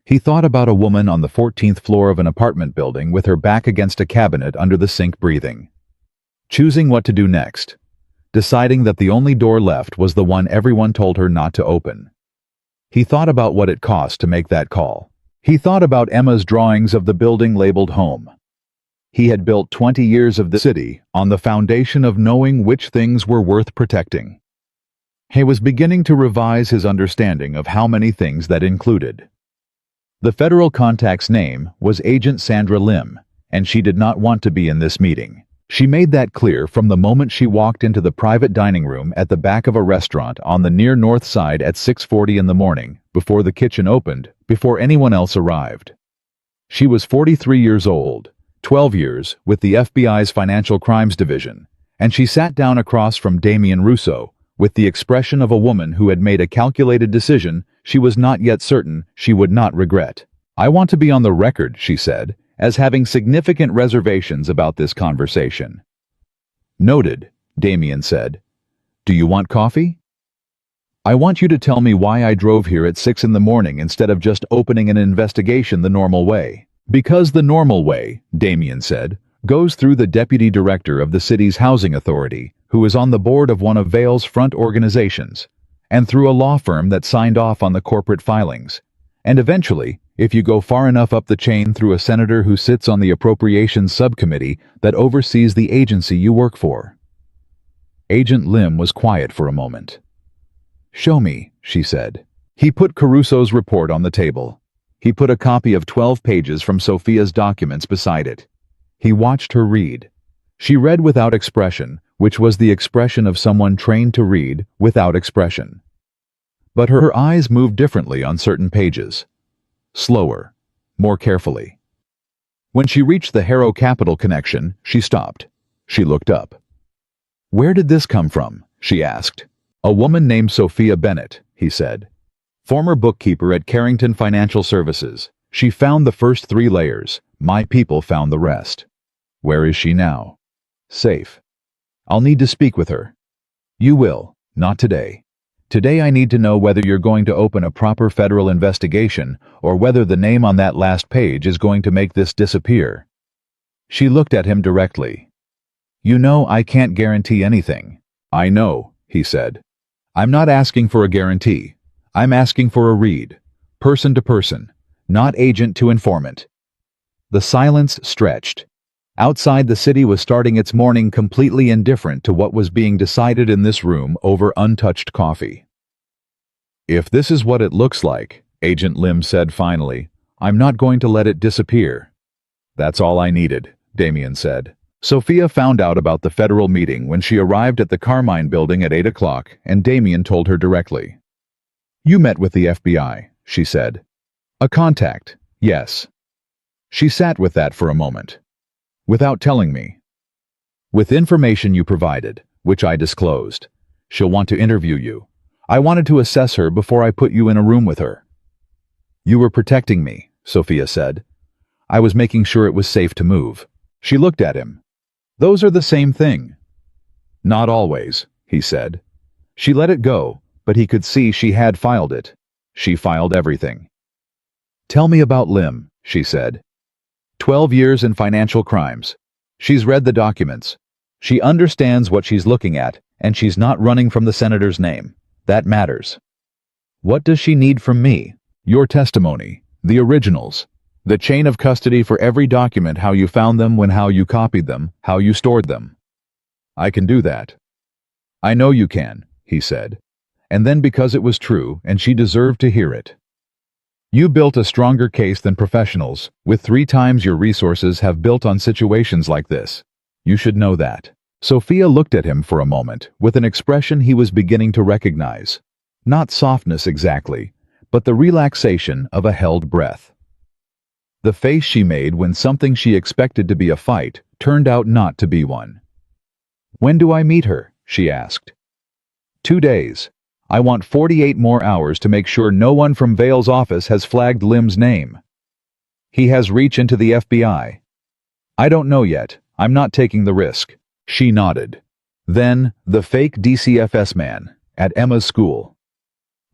He thought about a woman on the 14th floor of an apartment building with her back against a cabinet under the sink breathing. Choosing what to do next. Deciding that the only door left was the one everyone told her not to open. He thought about what it cost to make that call. He thought about Emma's drawings of the building labeled home. He had built 20 years of the city on the foundation of knowing which things were worth protecting. He was beginning to revise his understanding of how many things that included. The federal contact's name was Agent Sandra Lim, and she did not want to be in this meeting. She made that clear from the moment she walked into the private dining room at the back of a restaurant on the near north side at 6:40 in the morning, before the kitchen opened, before anyone else arrived. She was 43 years old, 12 years with the FBI's Financial Crimes Division, and she sat down across from Damien Russo, with the expression of a woman who had made a calculated decision she was not yet certain she would not regret. I want to be on the record, she said, as having significant reservations about this conversation. Noted, Damien said. Do you want coffee? I want you to tell me why I drove here at 6 in the morning instead of just opening an investigation the normal way. Because the normal way, Damien said, goes through the deputy director of the city's housing authority, who is on the board of one of Vale's front organizations. and through a law firm that signed off on the corporate filings. And eventually, if you go far enough up the chain, through a senator who sits on the appropriations subcommittee that oversees the agency you work for. Agent Lim was quiet for a moment. "Show me," she said. He put Caruso's report on the table. He put a copy of 12 pages from Sophia's documents beside it. He watched her read. She read without expression, which was the expression of someone trained to read without expression. But her eyes moved differently on certain pages. Slower, more carefully. When she reached the Harrow Capital connection, she stopped. She looked up. "Where did this come from?" she asked. "A woman named Sophia Bennett," he said. "Former bookkeeper at Carrington Financial Services. She found the first 3 layers. My people found the rest." "Where is she now?" "Safe." "I'll need to speak with her." "You will, not today. Today I need to know whether you're going to open a proper federal investigation or whether the name on that last page is going to make this disappear." She looked at him directly. "You know I can't guarantee anything." "I know," he said. "I'm not asking for a guarantee. I'm asking for a read. Person to person, not agent to informant." The silence stretched. Outside, the city was starting its morning completely indifferent to what was being decided in this room over untouched coffee. "If this is what it looks like," Agent Lim said finally, "I'm not going to let it disappear." "That's all I needed," Damien said. Sophia found out about the federal meeting when she arrived at the Carmine building at 8 o'clock, and Damien told her directly. "You met with the FBI," she said. "A contact, yes." She sat with that for a moment. "Without telling me." "With information you provided, which I disclosed. She'll want to interview you. I wanted to assess her before I put you in a room with her." "You were protecting me," Sophia said. "I was making sure it was safe to move." She looked at him. "Those are the same thing." "Not always," he said. She let it go, but he could see she had filed it. She filed everything. "Tell me about Lim," she said. 12 years in financial crimes. She's read the documents. She understands what she's looking at, and she's not running from the senator's name. That matters. What does she need from me? Your testimony, the originals, the chain of custody for every document, how you found them, when, how you copied them, how you stored them. I can do that. I know you can, he said. And then, because it was true and she deserved to hear it. You built a stronger case than professionals, with 3 times your resources have built on situations like this. You should know that. Sophia looked at him for a moment, with an expression he was beginning to recognize. Not softness exactly, but the relaxation of a held breath. The face she made when something she expected to be a fight turned out not to be one. "When do I meet her?" she asked. 2 days. I want 48 more hours to make sure no one from Vale's office has flagged Lim's name. He has reach into the FBI. I don't know yet. I'm not taking the risk. She nodded. Then, the fake DCFS man, at Emma's school.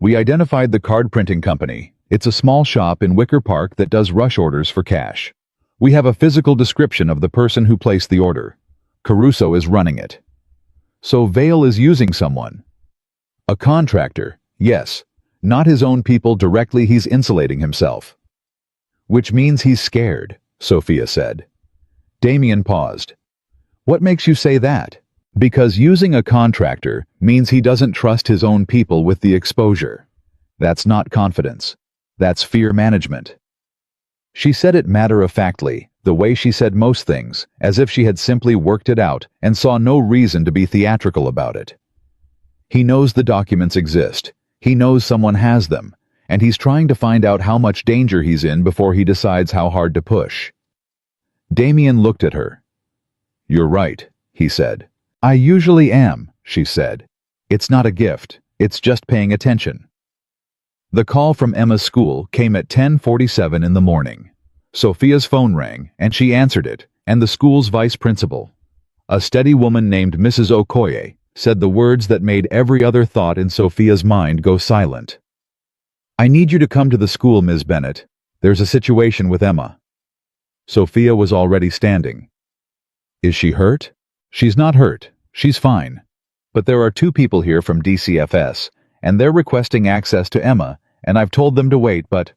We identified the card printing company. It's a small shop in Wicker Park that does rush orders for cash. We have a physical description of the person who placed the order. Caruso is running it. So Vale is using someone. A contractor, yes. Not his own people directly, he's insulating himself. Which means he's scared, Sophia said. Damien paused. What makes you say that? Because using a contractor means he doesn't trust his own people with the exposure. That's not confidence. That's fear management. She said it matter-of-factly, the way she said most things, as if she had simply worked it out and saw no reason to be theatrical about it. He knows the documents exist. He knows someone has them, and he's trying to find out how much danger he's in before he decides how hard to push. Damien looked at her. You're right, he said. I usually am, she said. It's not a gift, it's just paying attention. The call from Emma's school came at 10:47 in the morning. Sophia's phone rang, and she answered it, and the school's vice principal, a steady woman named Mrs. Okoye, said the words that made every other thought in Sophia's mind go silent. I need you to come to the school, Ms. Bennett. There's a situation with Emma. Sophia was already standing. Is she hurt? She's not hurt. She's fine. But there are 2 people here from DCFS, and they're requesting access to Emma, and I've told them to wait, but—"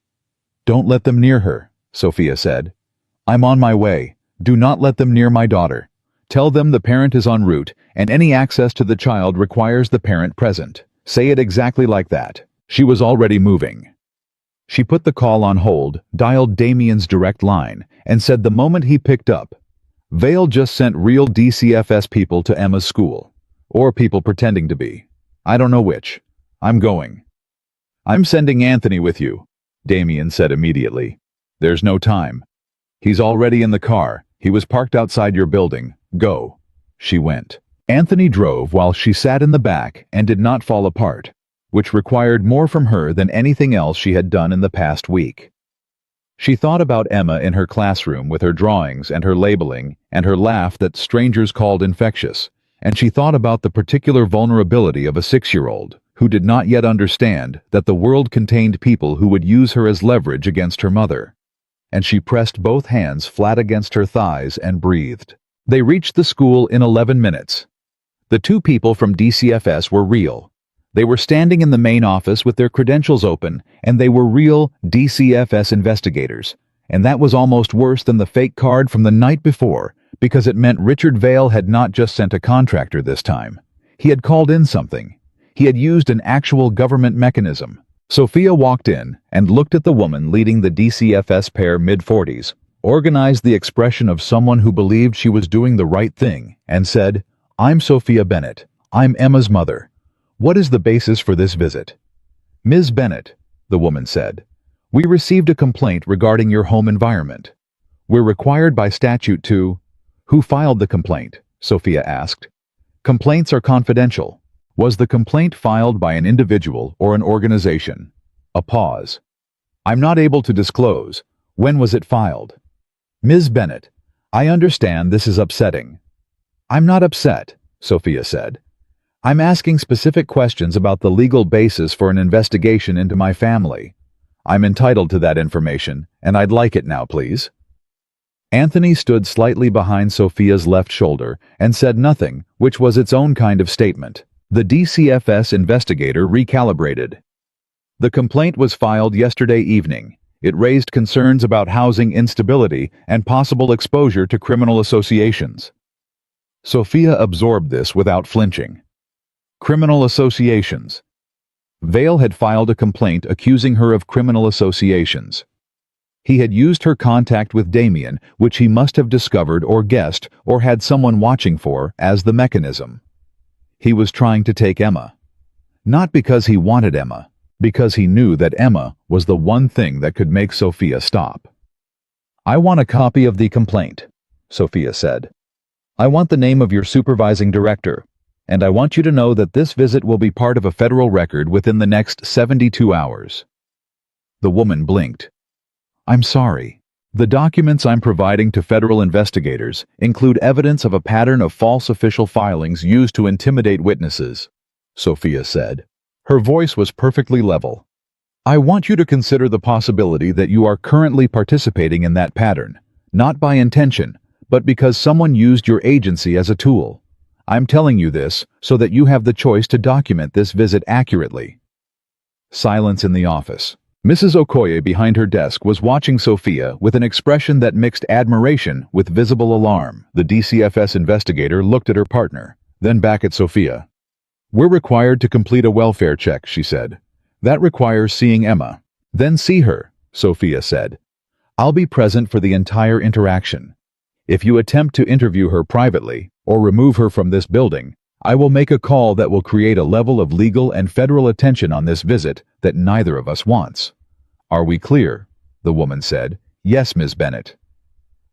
"Don't let them near her," Sophia said. "I'm on my way. Do not let them near my daughter. Tell them the parent is en route, and any access to the child requires the parent present. Say it exactly like that." She was already moving. She put the call on hold, dialed Damien's direct line, and said the moment he picked up, "Vale just sent real DCFS people to Emma's school. Or people pretending to be. I don't know which. I'm going." "I'm sending Anthony with you," Damien said immediately. "There's no time. He's already in the car. He was parked outside your building. Go." She went. Anthony drove while she sat in the back and did not fall apart, which required more from her than anything else she had done in the past week. She thought about Emma in her classroom with her drawings and her labeling and her laugh that strangers called infectious, and she thought about the particular vulnerability of a 6-year-old who did not yet understand that the world contained people who would use her as leverage against her mother. And she pressed both hands flat against her thighs and breathed. They reached the school in 11 minutes. The two people from DCFS were real. They were standing in the main office with their credentials open, and they were real DCFS investigators. And that was almost worse than the fake card from the night before, because it meant Richard Vale had not just sent a contractor this time. He had called in something. He had used an actual government mechanism. Sophia walked in and looked at the woman leading the DCFS pair mid-40s, organized the expression of someone who believed she was doing the right thing, and said, "I'm Sophia Bennett. I'm Emma's mother. What is the basis for this visit?" "Ms. Bennett," the woman said, "we received a complaint regarding your home environment. We're required by statute to—" "Who filed the complaint?" Sophia asked. "Complaints are confidential. Was the complaint filed by an individual or an organization?" A pause. "I'm not able to disclose. When was it filed?" "Ms. Bennett, I understand this is upsetting." "I'm not upset," Sophia said. "I'm asking specific questions about the legal basis for an investigation into my family. I'm entitled to that information, and I'd like it now, please." Anthony stood slightly behind Sophia's left shoulder and said nothing, which was its own kind of statement. The DCFS investigator recalibrated. "The complaint was filed yesterday evening. It raised concerns about housing instability and possible exposure to criminal associations." Sophia absorbed this without flinching. Criminal associations. Vale had filed a complaint accusing her of criminal associations. He had used her contact with Damien, which he must have discovered or guessed or had someone watching for, as the mechanism. He was trying to take Emma. Not because he wanted Emma, because he knew that Emma was the one thing that could make Sophia stop. "I want a copy of the complaint," Sophia said. "I want the name of your supervising director, and I want you to know that this visit will be part of a federal record within the next 72 hours. The woman blinked. "I'm sorry. The documents I'm providing to federal investigators include evidence of a pattern of false official filings used to intimidate witnesses," Sophia said. Her voice was perfectly level. "I want you to consider the possibility that you are currently participating in that pattern, not by intention, but because someone used your agency as a tool. I'm telling you this so that you have the choice to document this visit accurately." Silence in the office. Mrs. Okoye behind her desk was watching Sophia with an expression that mixed admiration with visible alarm. The DCFS investigator looked at her partner, then back at Sophia. "We're required to complete a welfare check," she said. "That requires seeing Emma." "Then see her," Sophia said. "I'll be present for the entire interaction. If you attempt to interview her privately or remove her from this building, I will make a call that will create a level of legal and federal attention on this visit that neither of us wants." "Are we clear?" the woman said. "Yes, Ms. Bennett."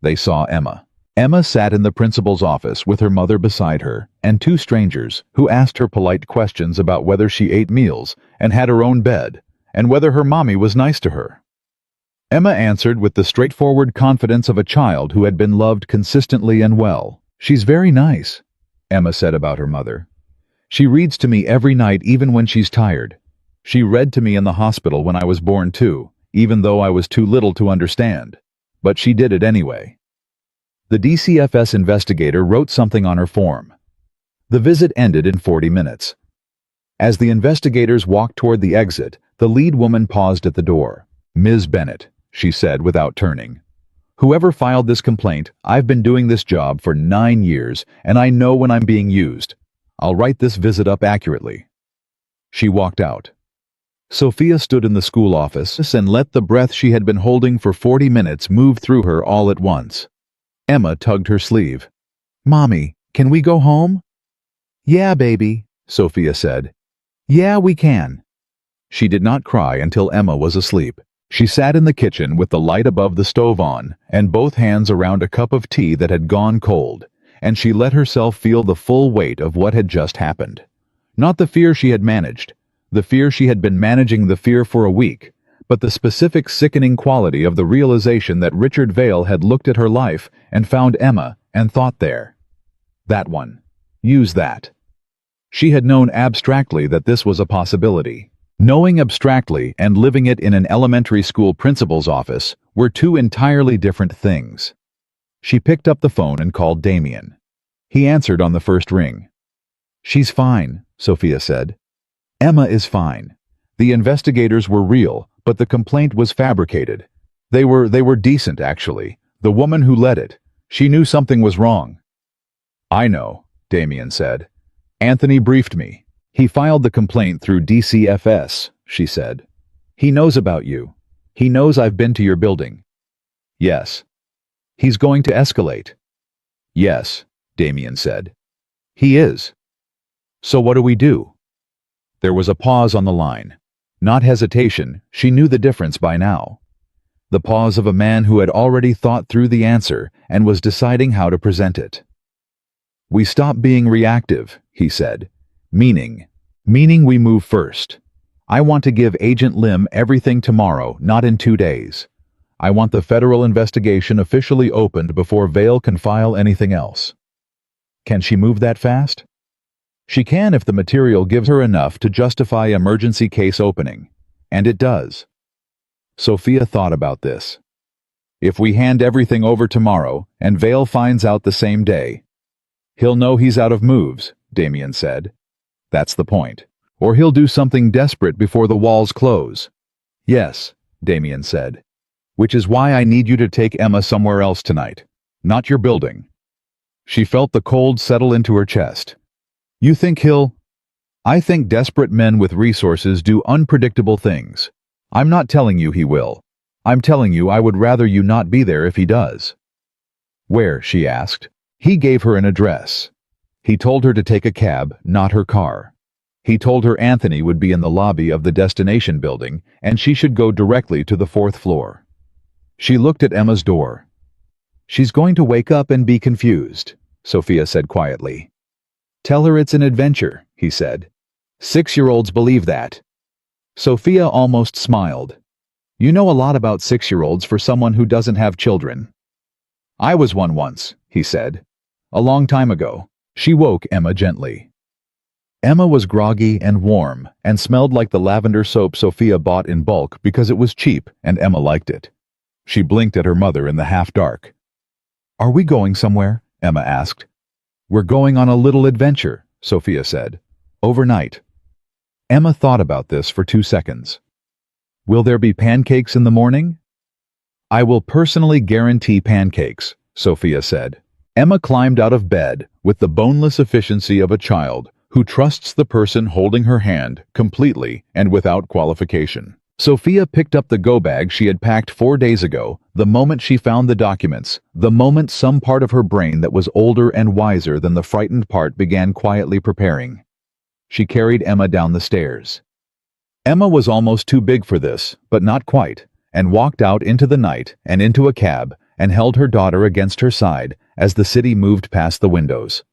They saw Emma. Emma sat in the principal's office with her mother beside her and two strangers who asked her polite questions about whether she ate meals and had her own bed and whether her mommy was nice to her. Emma answered with the straightforward confidence of a child who had been loved consistently and well. "She's very nice," Emma said about her mother. "She reads to me every night even when she's tired. She read to me in the hospital when I was born too, even though I was too little to understand. But she did it anyway." The DCFS investigator wrote something on her form. The visit ended in 40 minutes. As the investigators walked toward the exit, the lead woman paused at the door. "Ms. Bennett," she said without turning. "Whoever filed this complaint, I've been doing this job for 9 years, and I know when I'm being used. I'll write this visit up accurately." She walked out. Sophia stood in the school office and let the breath she had been holding for 40 minutes move through her all at once. Emma tugged her sleeve. "Mommy, can we go home?" "Yeah, baby," Sophia said. "Yeah, we can." She did not cry until Emma was asleep. She sat in the kitchen with the light above the stove on and both hands around a cup of tea that had gone cold, and she let herself feel the full weight of what had just happened. Not the fear she had managed, the fear she had been managing the fear for a week, but the specific sickening quality of the realization that Richard Vale had looked at her life and found Emma and thought there. That one. Use that. She had known abstractly that this was a possibility. Knowing abstractly and living it in an elementary school principal's office were two entirely different things. She picked up the phone and called Damien. He answered on the first ring. "She's fine," Sophia said. "Emma is fine. The investigators were real, but the complaint was fabricated. They were decent, actually. The woman who led it. She knew something was wrong." "I know," Damien said. "Anthony briefed me. He filed the complaint through DCFS," she said. "He knows about you. He knows I've been to your building." "Yes." "He's going to escalate." "Yes," Damien said. "He is." "So what do we do?" There was a pause on the line. Not hesitation, she knew the difference by now. The pause of a man who had already thought through the answer and was deciding how to present it. "We stop being reactive," he said. Meaning we move first. I want to give Agent Lim everything tomorrow, not in 2 days. I want the federal investigation officially opened before Vale can file anything else." Can she move that fast? She can if the material gives her enough to justify emergency case opening. And it does. Sophia thought about this. If we hand everything over tomorrow and Vale finds out the same day, he'll know he's out of moves, Damien said. That's the point. Or he'll do something desperate before the walls close. Yes, Damien said. Which is why I need you to take Emma somewhere else tonight. Not your building. She felt the cold settle into her chest. You think he'll... I think desperate men with resources do unpredictable things. I'm not telling you he will. I'm telling you I would rather you not be there if he does. Where? She asked. He gave her an address. He told her to take a cab, not her car. He told her Anthony would be in the lobby of the destination building and she should go directly to the 4th floor. She looked at Emma's door. She's going to wake up and be confused, Sophia said quietly. Tell her it's an adventure, he said. 6-year-olds believe that. Sophia almost smiled. You know a lot about 6-year-olds for someone who doesn't have children. I was one once, he said. A long time ago. She woke Emma gently. Emma was groggy and warm and smelled like the lavender soap Sophia bought in bulk because it was cheap and Emma liked it. She blinked at her mother in the half-dark. Are we going somewhere? Emma asked. We're going on a little adventure, Sophia said. Overnight. Emma thought about this for 2 seconds. Will there be pancakes in the morning? I will personally guarantee pancakes, Sophia said. Emma climbed out of bed with the boneless efficiency of a child who trusts the person holding her hand completely and without qualification. Sophia picked up the go-bag she had packed 4 days ago the moment she found the documents, the moment some part of her brain that was older and wiser than the frightened part began quietly preparing. She carried Emma down the stairs. Emma was almost too big for this, but not quite, and walked out into the night and into a cab and held her daughter against her side as the city moved past the windows.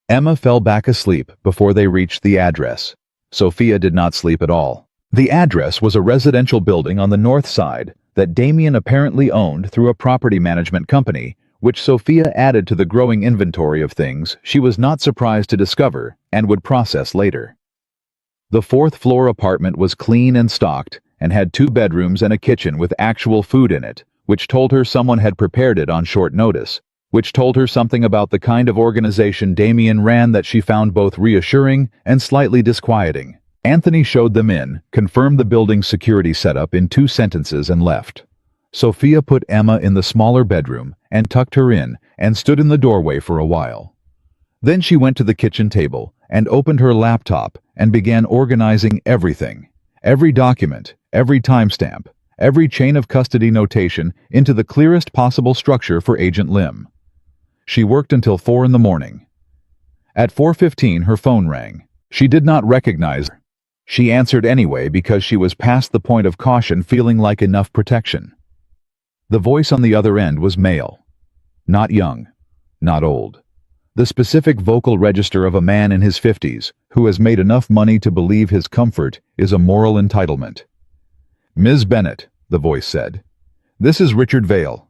Emma fell back asleep before they reached the address. Sophia did not sleep at all. The address was a residential building on the north side that Damien apparently owned through a property management company, which Sophia added to the growing inventory of things she was not surprised to discover and would process later. The 4th floor apartment was clean and stocked and had 2 bedrooms and a kitchen with actual food in it, which told her someone had prepared it on short notice, which told her something about the kind of organization Damien ran that she found both reassuring and slightly disquieting. Anthony showed them in, confirmed the building's security setup in 2 sentences and left. Sophia put Emma in the smaller bedroom and tucked her in and stood in the doorway for a while. Then she went to the kitchen table and opened her laptop and began organizing everything. Every document, every timestamp, every chain of custody notation into the clearest possible structure for Agent Lim. She worked until 4 in the morning. At 4:15 her phone rang. She did not recognize her. She answered anyway because she was past the point of caution, feeling like enough protection. The voice on the other end was male. Not young, not old. The specific vocal register of a man in his 50s who has made enough money to believe his comfort is a moral entitlement. "Ms. Bennett," the voice said. "This is Richard Vale."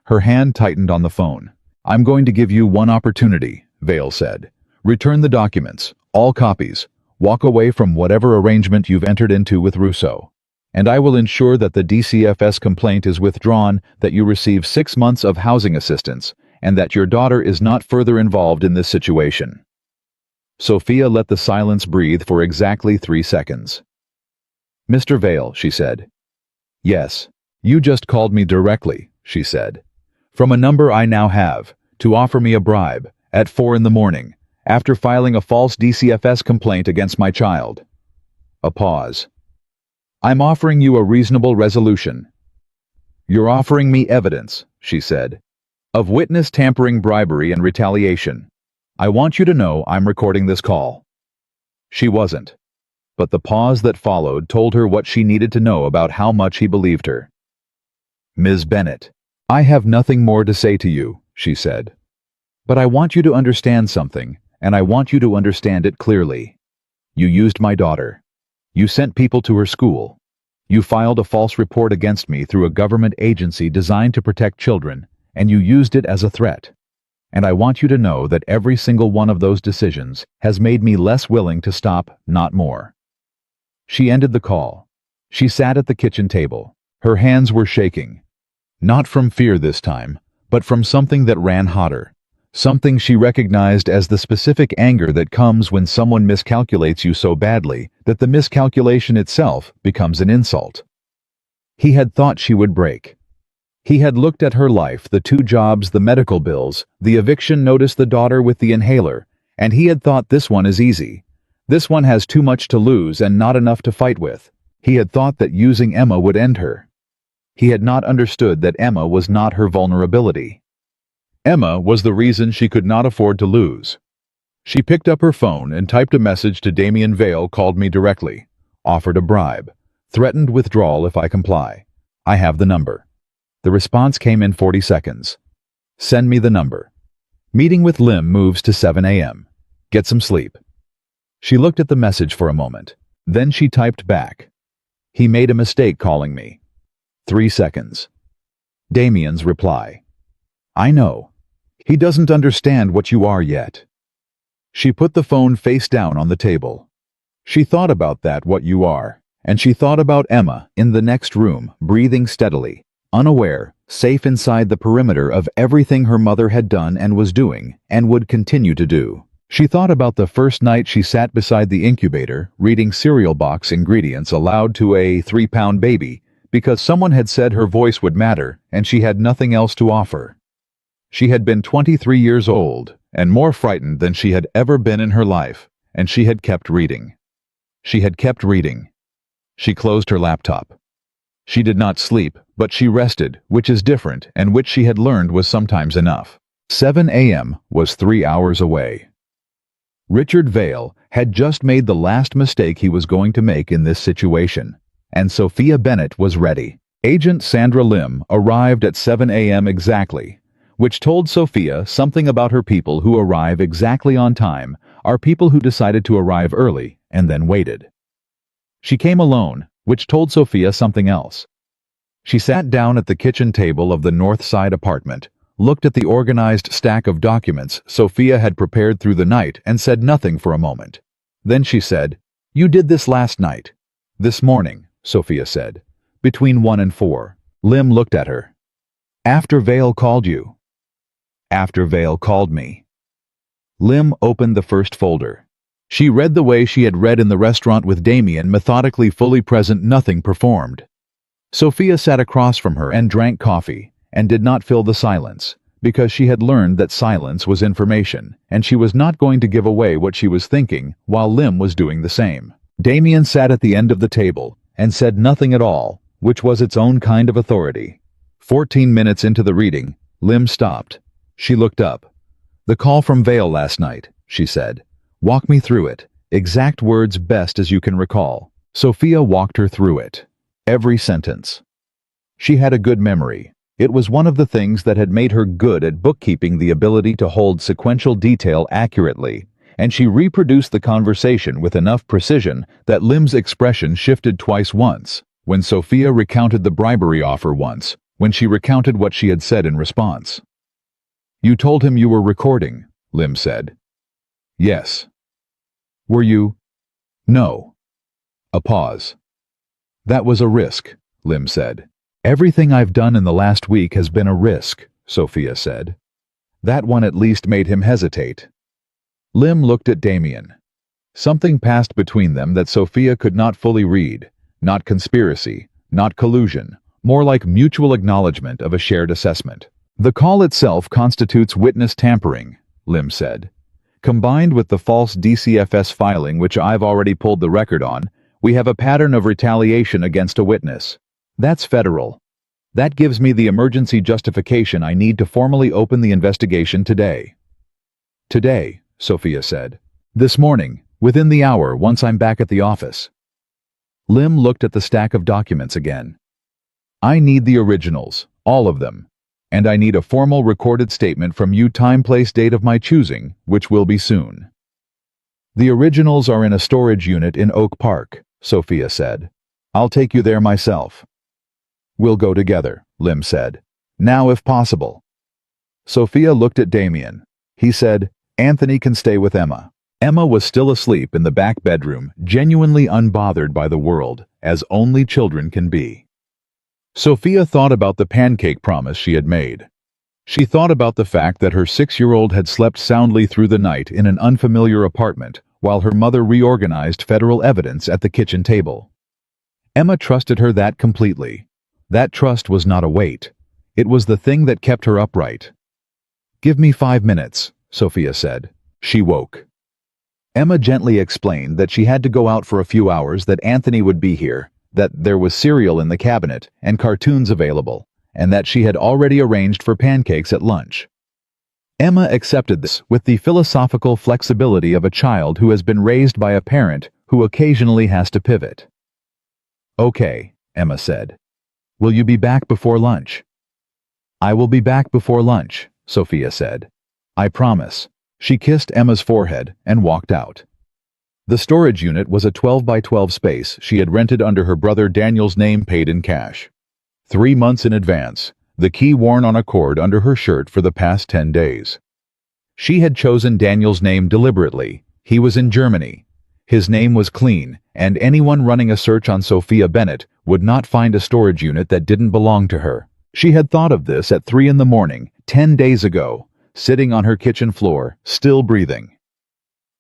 Her hand tightened on the phone. "I'm going to give you one opportunity," Vale said. "Return the documents, all copies. Walk away from whatever arrangement you've entered into with Russo. And I will ensure that the DCFS complaint is withdrawn, that you receive 6 months of housing assistance, and that your daughter is not further involved in this situation." Sophia let the silence breathe for exactly 3 seconds. "Mr. Vale," she said. "Yes, you just called me directly," she said, "from a number I now have, to offer me a bribe, at 4 in the morning, after filing a false DCFS complaint against my child." A pause. "I'm offering you a reasonable resolution." "You're offering me evidence," she said, "of witness tampering, bribery, and retaliation. I want you to know I'm recording this call." She wasn't. But the pause that followed told her what she needed to know about how much he believed her. "Ms. Bennett, I have nothing more to say to you," she said. "But I want you to understand something, and I want you to understand it clearly. You used my daughter. You sent people to her school. You filed a false report against me through a government agency designed to protect children, and you used it as a threat. And I want you to know that every single one of those decisions has made me less willing to stop, not more." She ended the call. She sat at the kitchen table. Her hands were shaking. Not from fear this time, but from something that ran hotter. Something she recognized as the specific anger that comes when someone miscalculates you so badly that the miscalculation itself becomes an insult. He had thought she would break. He had looked at her life, the 2 jobs, the medical bills, the eviction notice, the daughter with the inhaler, and he had thought, this one is easy. This one has too much to lose and not enough to fight with. He had thought that using Emma would end her. He had not understood that Emma was not her vulnerability. Emma was the reason she could not afford to lose. She picked up her phone and typed a message to Damien Vale. "Called me directly. Offered a bribe. Threatened withdrawal if I comply. I have the number." The response came in 40 seconds. "Send me the number. Meeting with Lim moves to 7 a.m. Get some sleep." She looked at the message for a moment. Then she typed back. "He made a mistake calling me." 3 seconds. Damien's reply. "I know. He doesn't understand what you are yet." She put the phone face down on the table. She thought about that, what you are, and she thought about Emma in the next room, breathing steadily, unaware, safe inside the perimeter of everything her mother had done and was doing and would continue to do. She thought about the first night she sat beside the incubator, reading cereal box ingredients aloud to a 3-pound baby, because someone had said her voice would matter and she had nothing else to offer. She had been 23 years old, and more frightened than she had ever been in her life, and she had kept reading. She had kept reading. She closed her laptop. She did not sleep, but she rested, which is different, and which she had learned was sometimes enough. 7 a.m. was 3 hours away. Richard Vale had just made the last mistake he was going to make in this situation, and Sophia Bennett was ready. Agent Sandra Lim arrived at 7 a.m. exactly, which told Sophia something about her. People who arrive exactly on time are people who decided to arrive early and then waited. She came alone, which told Sophia something else. She sat down at the kitchen table of the North Side apartment, looked at the organized stack of documents Sophia had prepared through the night, and said nothing for a moment. Then she said, "You did this last night." "This morning," Sophia said. "Between 1 and 4. Lim looked at her. "After Vale called you." after Vale called me. Lim opened the first folder. She read the way she had read in the restaurant with Damien, methodically, fully present, nothing performed. Sophia sat across from her and drank coffee, and did not fill the silence, because she had learned that silence was information, and she was not going to give away what she was thinking while Lim was doing the same. Damien sat at the end of the table, and said nothing at all, which was its own kind of authority. 14 minutes into the reading, Lim stopped. She looked up. "The call from Vale last night," she said. "Walk me through it. Exact words, best as you can recall." Sophia walked her through it. Every sentence. She had a good memory. It was one of the things that had made her good at bookkeeping, the ability to hold sequential detail accurately, and she reproduced the conversation with enough precision that Lim's expression shifted twice, once when Sophia recounted the bribery offer, once when she recounted what she had said in response. "You told him you were recording," Lim said. "Yes." "Were you?" "No." A pause. "That was a risk," Lim said. "Everything I've done in the last week has been a risk," Sophia said. That one at least made him hesitate. Lim looked at Damien. Something passed between them that Sophia could not fully read. Not conspiracy, not collusion, more like mutual acknowledgement of a shared assessment. "The call itself constitutes witness tampering," Lim said. "Combined with the false DCFS filing, which I've already pulled the record on, we have a pattern of retaliation against a witness. That's federal. That gives me the emergency justification I need to formally open the investigation today." "Today," Sophia said. "This morning, within the hour, once I'm back at the office." Lim looked at the stack of documents again. "I need the originals, all of them. And I need a formal recorded statement from you, time, place, date of my choosing, which will be soon." "The originals are in a storage unit in Oak Park," Sophia said. "I'll take you there myself." "We'll go together," Lim said. "Now, if possible." Sophia looked at Damien. He said, "Anthony can stay with Emma." Emma was still asleep in the back bedroom, genuinely unbothered by the world, as only children can be. Sophia thought about the pancake promise she had made. She thought about the fact that her 6-year-old had slept soundly through the night in an unfamiliar apartment while her mother reorganized federal evidence at the kitchen table. Emma trusted her that completely. That trust was not a weight. It was the thing that kept her upright. "Give me 5 minutes," Sophia said. She woke. Emma gently explained that she had to go out for a few hours, that Anthony would be here, that there was cereal in the cabinet and cartoons available, and that she had already arranged for pancakes at lunch. Emma accepted this with the philosophical flexibility of a child who has been raised by a parent who occasionally has to pivot. "Okay," Emma said. "Will you be back before lunch?" "I will be back before lunch," Sophia said. "I promise." She kissed Emma's forehead and walked out. The storage unit was a 12 by 12 space she had rented under her brother Daniel's name, paid in cash. 3 months in advance, the key worn on a cord under her shirt for the past 10 days. She had chosen Daniel's name deliberately. He was in Germany. His name was clean, and anyone running a search on Sophia Bennett would not find a storage unit that didn't belong to her. She had thought of this at 3 in the morning, 10 days ago, sitting on her kitchen floor, still breathing.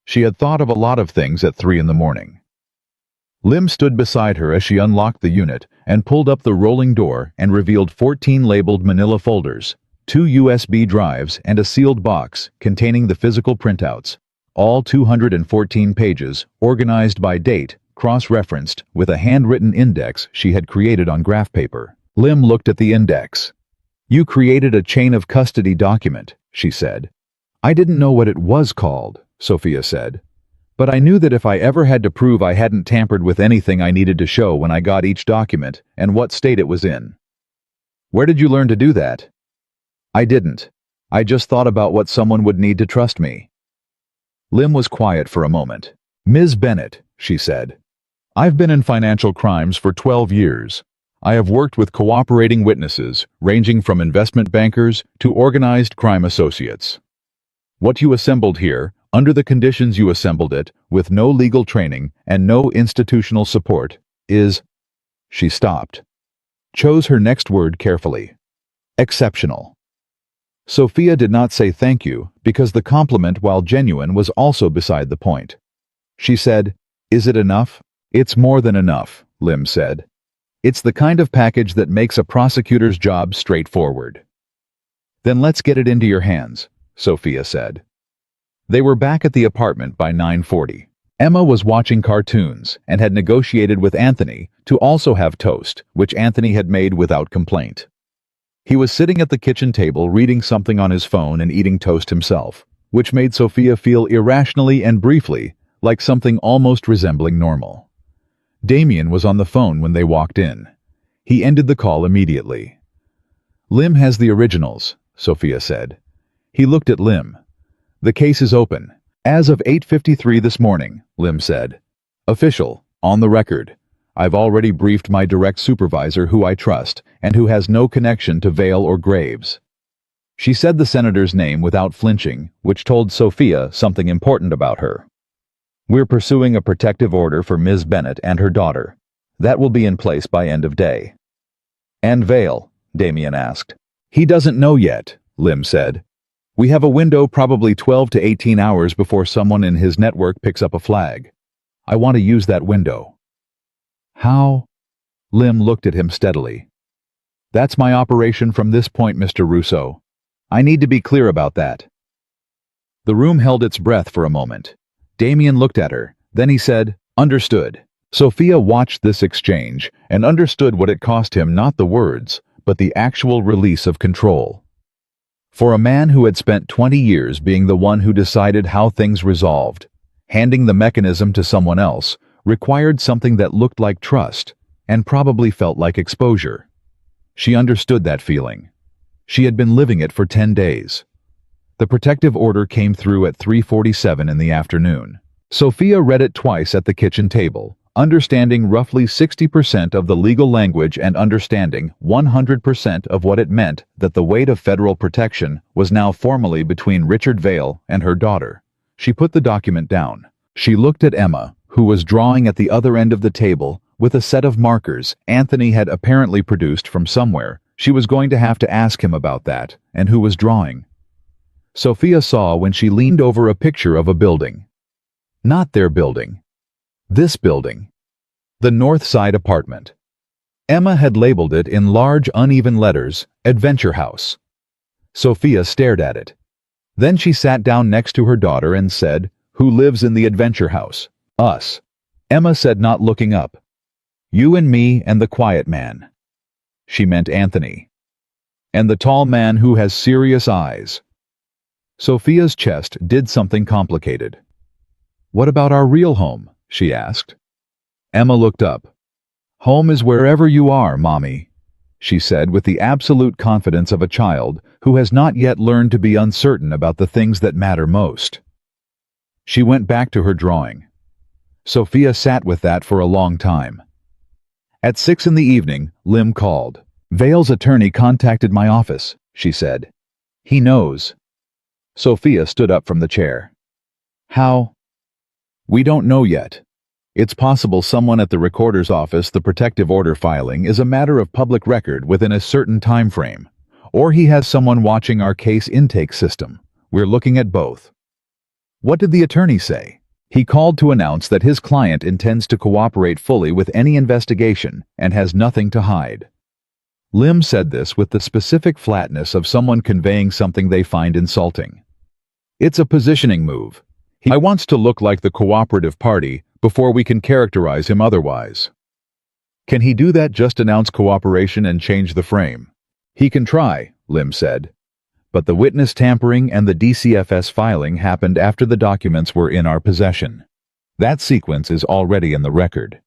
She had thought of a lot of things at 3 in the morning. Lim stood beside her as she unlocked the unit and pulled up the rolling door and revealed 14 labeled manila folders, 2 USB drives, and a sealed box containing the physical printouts, all 214 pages, organized by date, cross-referenced with a handwritten index she had created on graph paper. Lim looked at the index. "You created a chain of custody document," she said. "I didn't know what it was called," Sophia said. "But I knew that if I ever had to prove I hadn't tampered with anything, I needed to show when I got each document and what state it was in." "Where did you learn to do that?" "I didn't. I just thought about what someone would need to trust me." Lim was quiet for a moment. "Ms. Bennett," she said, "I've been in financial crimes for 12 years. I have worked with cooperating witnesses, ranging from investment bankers to organized crime associates. What you assembled here, under the conditions you assembled it, with no legal training and no institutional support, is—" She stopped. Chose her next word carefully. "Exceptional." Sophia did not say thank you because the compliment, while genuine, was also beside the point. She said, "Is it enough?" "It's more than enough," Lim said. "It's the kind of package that makes a prosecutor's job straightforward." "Then let's get it into your hands," Sophia said. They were back at the apartment by 9:40. Emma was watching cartoons and had negotiated with Anthony to also have toast, which Anthony had made without complaint. He was sitting at the kitchen table reading something on his phone and eating toast himself, which made Sophia feel irrationally and briefly like something almost resembling normal. Damien was on the phone when they walked in. He ended the call immediately. "Lim has the originals," Sophia said. He looked at Lim. "The case is open. As of 8:53 this morning," Lim said. "Official, on the record. I've already briefed my direct supervisor, who I trust, and who has no connection to Vale or Graves." She said the senator's name without flinching, which told Sophia something important about her. "We're pursuing a protective order for Ms. Bennett and her daughter. That will be in place by end of day." "And Vale?" Damien asked. "He doesn't know yet," Lim said. "We have a window, probably 12 to 18 hours before someone in his network picks up a flag. I want to use that window." "How?" Lim looked at him steadily. "That's my operation from this point, Mr. Russo. I need to be clear about that." The room held its breath for a moment. Damien looked at her, then he said, "Understood." Sophia watched this exchange and understood what it cost him, not the words, but the actual release of control. For a man who had spent 20 years being the one who decided how things resolved, handing the mechanism to someone else required something that looked like trust and probably felt like exposure. She understood that feeling. She had been living it for 10 days. The protective order came through at 3:47 in the afternoon. Sophia read it twice at the kitchen table, understanding roughly 60% of the legal language and understanding 100% of what it meant that the weight of federal protection was now formally between Richard Vale and her daughter. She put the document down. She looked at Emma, who was drawing at the other end of the table with a set of markers Anthony had apparently produced from somewhere. She was going to have to ask him about that, and who was drawing. Sophia saw when she leaned over a picture of a building. Not their building. This building. The North Side apartment. Emma had labeled it in large, uneven letters, Adventure House. Sophia stared at it. Then she sat down next to her daughter and said, "Who lives in the Adventure House?" "Us." Emma said, not looking up. "You and me and the quiet man." She meant Anthony. "And the tall man who has serious eyes." Sophia's chest did something complicated. "What about our real home?" she asked. Emma looked up. "Home is wherever you are, Mommy," she said with the absolute confidence of a child who has not yet learned to be uncertain about the things that matter most. She went back to her drawing. Sophia sat with that for a long time. At 6 in the evening, Lim called. "Vale's attorney contacted my office," she said. "He knows." Sophia stood up from the chair. "How?" "We don't know yet. It's possible someone at the recorder's office, the protective order filing is a matter of public record within a certain time frame. Or he has someone watching our case intake system. We're looking at both." "What did the attorney say?" "He called to announce that his client intends to cooperate fully with any investigation and has nothing to hide." Lim said this with the specific flatness of someone conveying something they find insulting. "It's a positioning move. He wants to look like the cooperative party before we can characterize him otherwise." "Can he do that, just announce cooperation and change the frame?" "He can try," Lim said. "But the witness tampering and the DCFS filing happened after the documents were in our possession. That sequence is already in the record.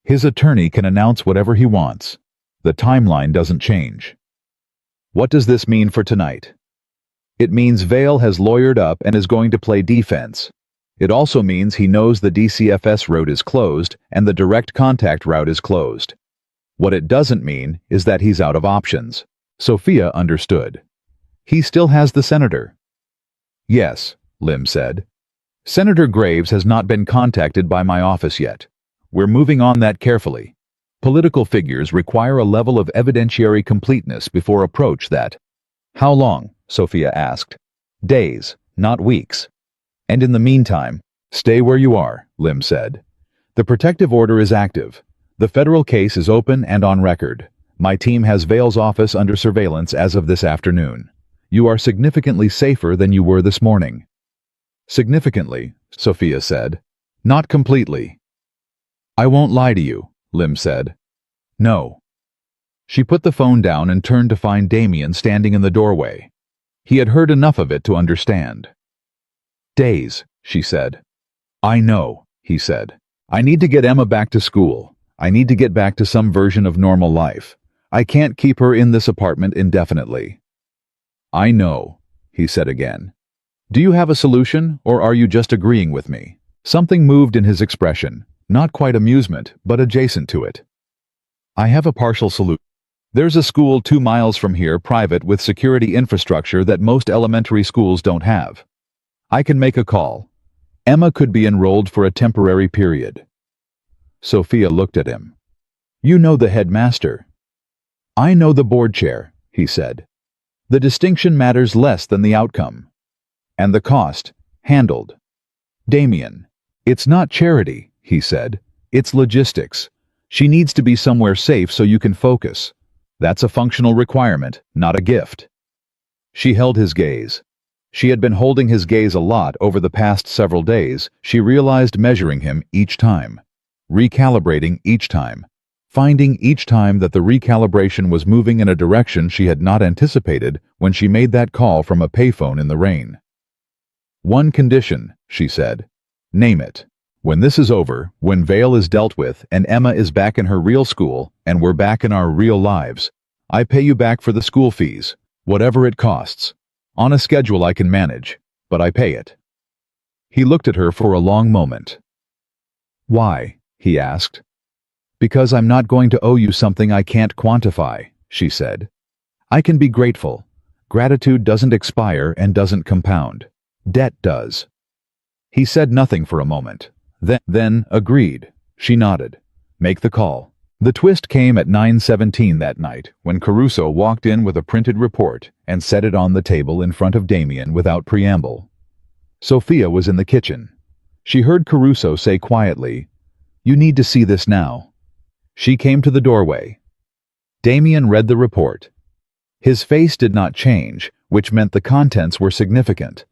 His attorney can announce whatever he wants. The timeline doesn't change." "What does this mean for tonight?" "It means Vale has lawyered up and is going to play defense. It also means he knows the DCFS route is closed and the direct contact route is closed. What it doesn't mean is that he's out of options." Sophia understood. "He still has the senator." "Yes," Lim said. "Senator Graves has not been contacted by my office yet. We're moving on that carefully. Political figures require a level of evidentiary completeness before approach that." "How long?" Sophia asked. Days, not weeks. And in the meantime, stay where you are, Lim said. The protective order is active. The federal case is open and on record. My team has Vale's office under surveillance as of this afternoon. You are significantly safer than you were this morning. Significantly, Sophia said. Not completely. I won't lie to you, Lim said. No. She put the phone down and turned to find Damien standing in the doorway. He had heard enough of it to understand. Days, she said. I know, he said. I need to get Emma back to school. I need to get back to some version of normal life. I can't keep her in this apartment indefinitely. I know, he said again. Do you have a solution, or are you just agreeing with me? Something moved in his expression, not quite amusement, but adjacent to it. I have a partial solution. There's a school 2 miles from here, private, with security infrastructure that most elementary schools don't have. I can make a call. Emma could be enrolled for a temporary period. Sophia looked at him. You know the headmaster. I know the board chair, he said. The distinction matters less than the outcome. And the cost, handled. Damien, it's not charity, he said. It's logistics. She needs to be somewhere safe so you can focus. That's a functional requirement, not a gift. She held his gaze. She had been holding his gaze a lot over the past several days. She realized measuring him each time, recalibrating each time, finding each time that the recalibration was moving in a direction she had not anticipated when she made that call from a payphone in the rain. One condition, she said. Name it. When this is over, when Vale is dealt with and Emma is back in her real school and we're back in our real lives, I pay you back for the school fees, whatever it costs. On a schedule I can manage, but I pay it. He looked at her for a long moment. Why? He asked. Because I'm not going to owe you something I can't quantify, she said. I can be grateful. Gratitude doesn't expire and doesn't compound. Debt does. He said nothing for a moment. Then agreed. She nodded. Make the call. The twist came at 9:17 that night when Caruso walked in with a printed report and set it on the table in front of Damien without preamble. Sophia was in the kitchen. She heard Caruso say quietly, "You need to see this now." She came to the doorway. Damien read the report. His face did not change, which meant the contents were significant.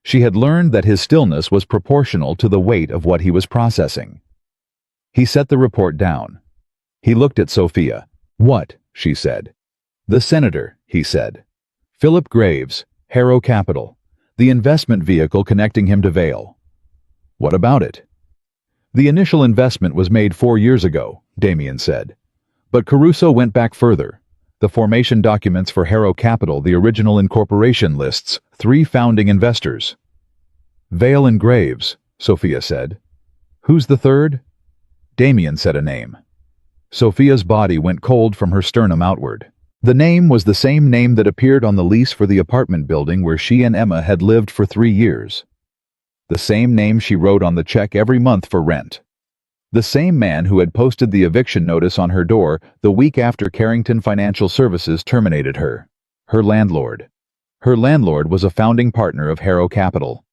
She had learned that his stillness was proportional to the weight of what he was processing. He set the report down. He looked at Sophia. What? She said. The senator, he said. Philip Graves, Harrow Capital, the investment vehicle connecting him to Vale. What about it? The initial investment was made 4 years ago, Damien said. But Caruso went back further. The formation documents for Harrow Capital, the original incorporation, lists 3 founding investors. Vale and Graves, Sophia said. Who's the third? Damien said a name. Sophia's body went cold from her sternum outward. The name was the same name that appeared on the lease for the apartment building where she and Emma had lived for 3 years. The same name she wrote on the check every month for rent. The same man who had posted the eviction notice on her door the week after Carrington Financial Services terminated her. Her landlord. Her landlord was a founding partner of Harrow Capital.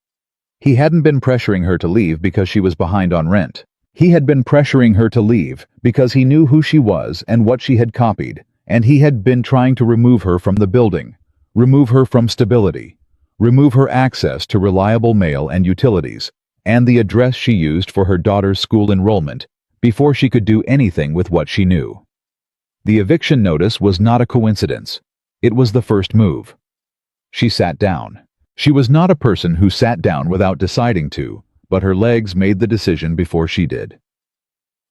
He hadn't been pressuring her to leave because she was behind on rent. He had been pressuring her to leave because he knew who she was and what she had copied, and he had been trying to remove her from the building, remove her from stability, remove her access to reliable mail and utilities, and the address she used for her daughter's school enrollment before she could do anything with what she knew. The eviction notice was not a coincidence. It was the first move. She sat down. She was not a person who sat down without deciding to, but her legs made the decision before she did.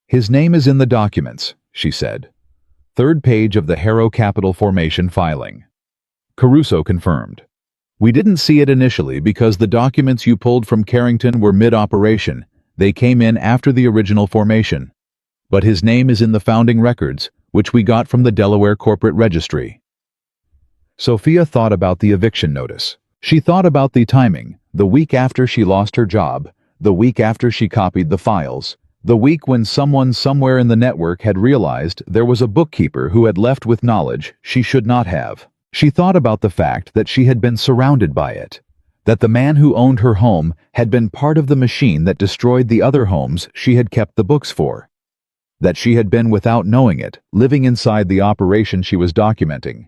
His name is in the documents, she said. 3rd page of the Harrow Capital formation filing. Caruso confirmed. We didn't see it initially because the documents you pulled from Carrington were mid-operation. They came in after the original formation. But his name is in the founding records, which we got from the Delaware Corporate Registry. Sophia thought about the eviction notice. She thought about the timing, the week after she lost her job, the week after she copied the files, the week when someone somewhere in the network had realized there was a bookkeeper who had left with knowledge she should not have. She thought about the fact that she had been surrounded by it, that the man who owned her home had been part of the machine that destroyed the other homes she had kept the books for, that she had been, without knowing it, living inside the operation she was documenting.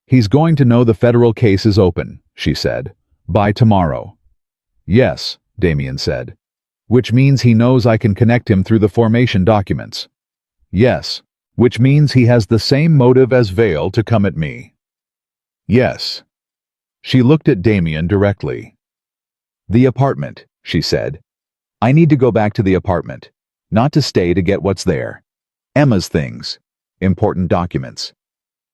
"He's going to know the federal case is open," she said, "by tomorrow." "Yes," Damien said. "Which means he knows I can connect him through the formation documents." "Yes. Which means he has the same motive as Vale to come at me." "Yes." She looked at Damien directly. "The apartment," she said. "I need to go back to the apartment. Not to stay to get what's there. Emma's things. Important documents.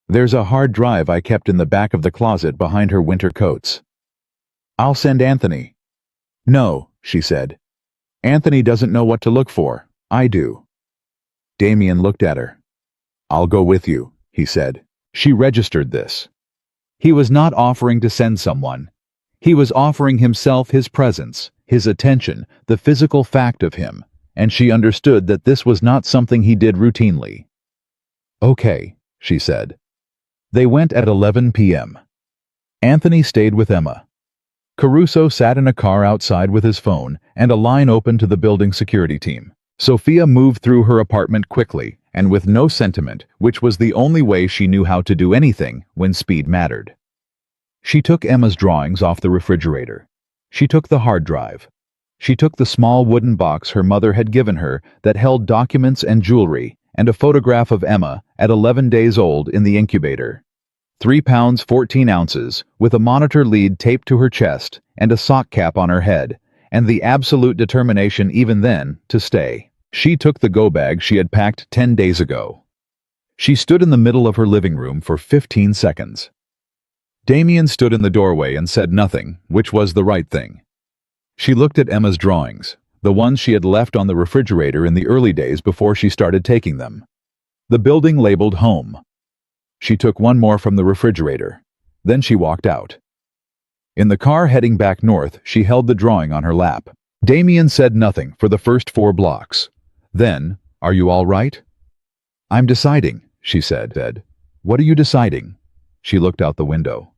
There's a hard drive I kept in the back of the closet behind her winter coats." "I'll send Anthony." "No," she said. "Anthony doesn't know what to look for. I do." Damien looked at her. "I'll go with you," he said. She registered this. He was not offering to send someone. He was offering himself his presence, his attention, the physical fact of him, and she understood that this was not something he did routinely. "Okay," she said. They went at 11 p.m. Anthony stayed with Emma. Caruso sat in a car outside with his phone, and a line opened to the building security team. Sophia moved through her apartment quickly, and with no sentiment, which was the only way she knew how to do anything when speed mattered. She took Emma's drawings off the refrigerator. She took the hard drive. She took the small wooden box her mother had given her that held documents and jewelry, and a photograph of Emma at 11 days old in the incubator. 3 pounds 14 ounces, with a monitor lead taped to her chest and a sock cap on her head, and the absolute determination even then to stay. She took the go-bag she had packed 10 days ago. She stood in the middle of her living room for 15 seconds. Damien stood in the doorway and said nothing, which was the right thing. She looked at Emma's drawings, the ones she had left on the refrigerator in the early days before she started taking them. The building labeled home. She took one more from the refrigerator. Then she walked out. In the car heading back north, she held the drawing on her lap. Damien said nothing for the first 4 blocks. Then, "Are you all right?" "I'm deciding," she said. "What are you deciding?" She looked out the window.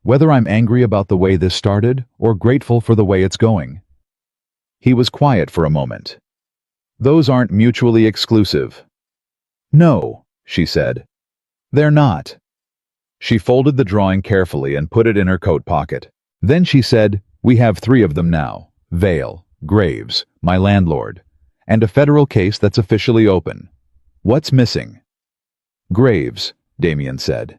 "Whether I'm angry about the way this started, or grateful for the way it's going." He was quiet for a moment. "Those aren't mutually exclusive." "No," she said. "They're not." She folded the drawing carefully and put it in her coat pocket. Then she said, "We have 3 of them now. Vale, Graves, my landlord, and a federal case that's officially open. What's missing?" "Graves," Damien said.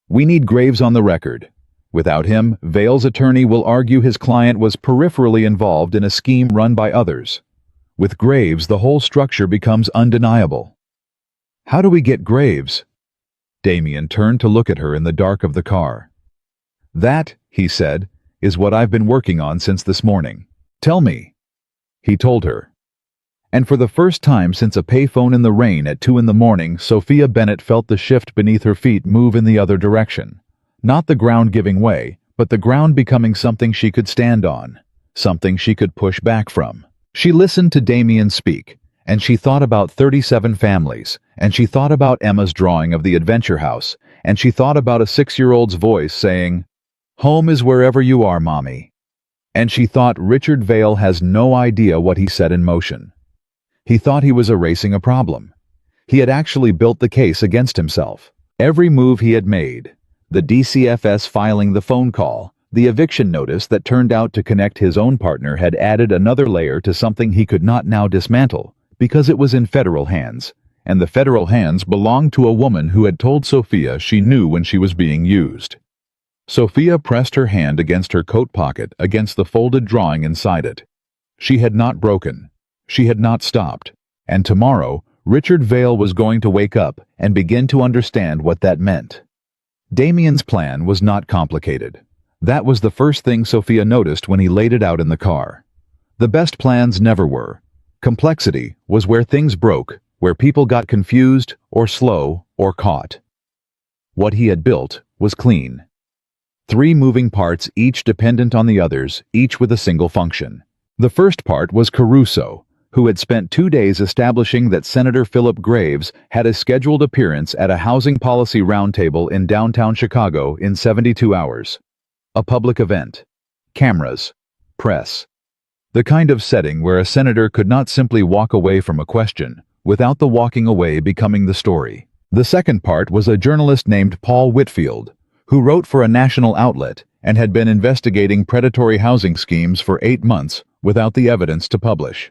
"We need Graves on the record. Without him, Vale's attorney will argue his client was peripherally involved in a scheme run by others. With Graves, the whole structure becomes undeniable." "How do we get Graves?" Damien turned to look at her in the dark of the car. "That," he said, "is what I've been working on since this morning. Tell me." He told her. And for the first time since a payphone in the rain at 2 in the morning, Sophia Bennett felt the shift beneath her feet move in the other direction. Not the ground giving way, but the ground becoming something she could stand on, something she could push back from. She listened to Damien speak, and she thought about 37 families, and she thought about Emma's drawing of the adventure house, and she thought about a 6-year-old's voice saying, "Home is wherever you are, Mommy." And she thought Richard Vale has no idea what he set in motion. He thought he was erasing a problem. He had actually built the case against himself. Every move he had made, the DCFS filing the phone call, the eviction notice that turned out to connect his own partner, had added another layer to something he could not now dismantle, because it was in federal hands, and the federal hands belonged to a woman who had told Sophia she knew when she was being used. Sophia pressed her hand against her coat pocket, against the folded drawing inside it. She had not broken. She had not stopped. And tomorrow, Richard Vale was going to wake up and begin to understand what that meant. Damien's plan was not complicated. That was the first thing Sophia noticed when he laid it out in the car. The best plans never were. Complexity was where things broke, where people got confused, or slow, or caught. What he had built was clean. 3 moving parts, each dependent on the others, each with a single function. The first part was Caruso, who had spent 2 days establishing that Senator Philip Graves had a scheduled appearance at a housing policy roundtable in downtown Chicago in 72 hours. A public event. Cameras. Press. The kind of setting where a senator could not simply walk away from a question, without the walking away becoming the story. The second part was a journalist named Paul Whitfield, who wrote for a national outlet and had been investigating predatory housing schemes for 8 months without the evidence to publish.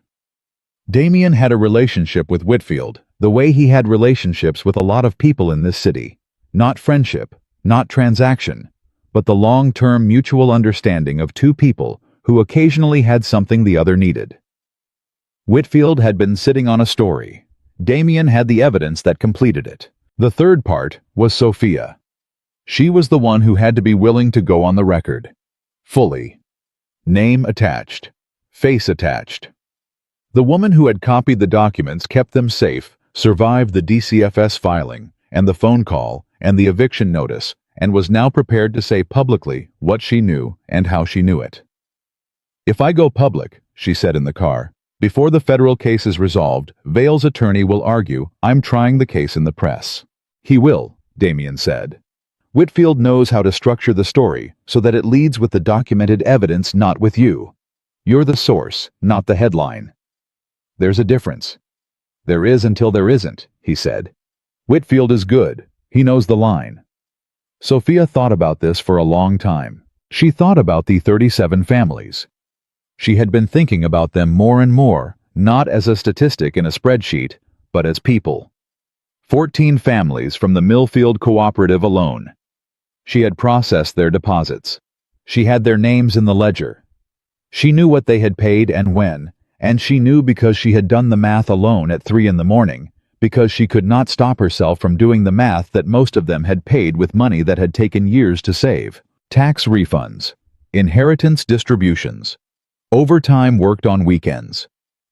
Damien had a relationship with Whitfield, the way he had relationships with a lot of people in this city. Not friendship, not transaction, but the long-term mutual understanding of two people who occasionally had something the other needed. Whitfield had been sitting on a story. Damien had the evidence that completed it. The third part was Sophia. She was the one who had to be willing to go on the record. Fully. Name attached. Face attached. The woman who had copied the documents, kept them safe, survived the DCFS filing, and the phone call, and the eviction notice, and was now prepared to say publicly what she knew and how she knew it. "If I go public," she said in the car, "before the federal case is resolved, Vale's attorney will argue I'm trying the case in the press." "He will," Damien said. "Whitfield knows how to structure the story so that it leads with the documented evidence, not with you. You're the source, not the headline." "There's a difference." "There is until there isn't," he said. "Whitfield is good. He knows the line." Sophia thought about this for a long time. She thought about the 37 families. She had been thinking about them more and more, not as a statistic in a spreadsheet, but as people. 14 families from the Millfield Cooperative alone. She had processed their deposits. She had their names in the ledger. She knew what they had paid and when, and she knew because she had done the math alone at 3 in the morning, because she could not stop herself from doing the math that most of them had paid with money that had taken years to save. Tax refunds. Inheritance distributions. Overtime worked on weekends.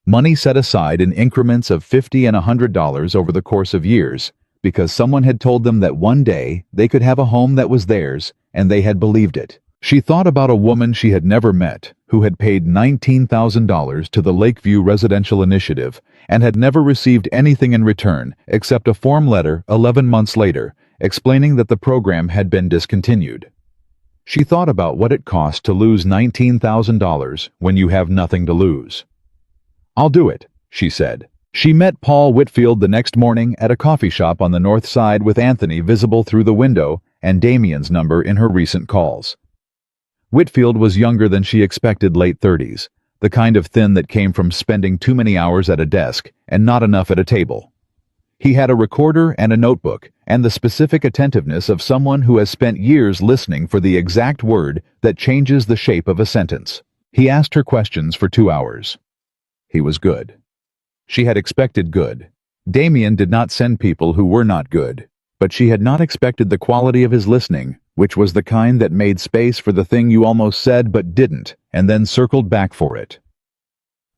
Money set aside in increments of $50 and $100 over the course of years, because someone had told them that one day they could have a home that was theirs, and they had believed it. She thought about a woman she had never met who had paid $19,000 to the Lakeview Residential Initiative and had never received anything in return except a form letter 11 months later explaining that the program had been discontinued. She thought about what it cost to lose $19,000 when you have nothing to lose. "I'll do it," she said. She met Paul Whitfield the next morning at a coffee shop on the north side with Anthony visible through the window and Damien's number in her recent calls. Whitfield was younger than she expected, late 30s, the kind of thin that came from spending too many hours at a desk and not enough at a table. He had a recorder and a notebook, and the specific attentiveness of someone who has spent years listening for the exact word that changes the shape of a sentence. He asked her questions for 2 hours. He was good. She had expected good. Damien did not send people who were not good, but she had not expected the quality of his listening, which was the kind that made space for the thing you almost said but didn't, and then circled back for it.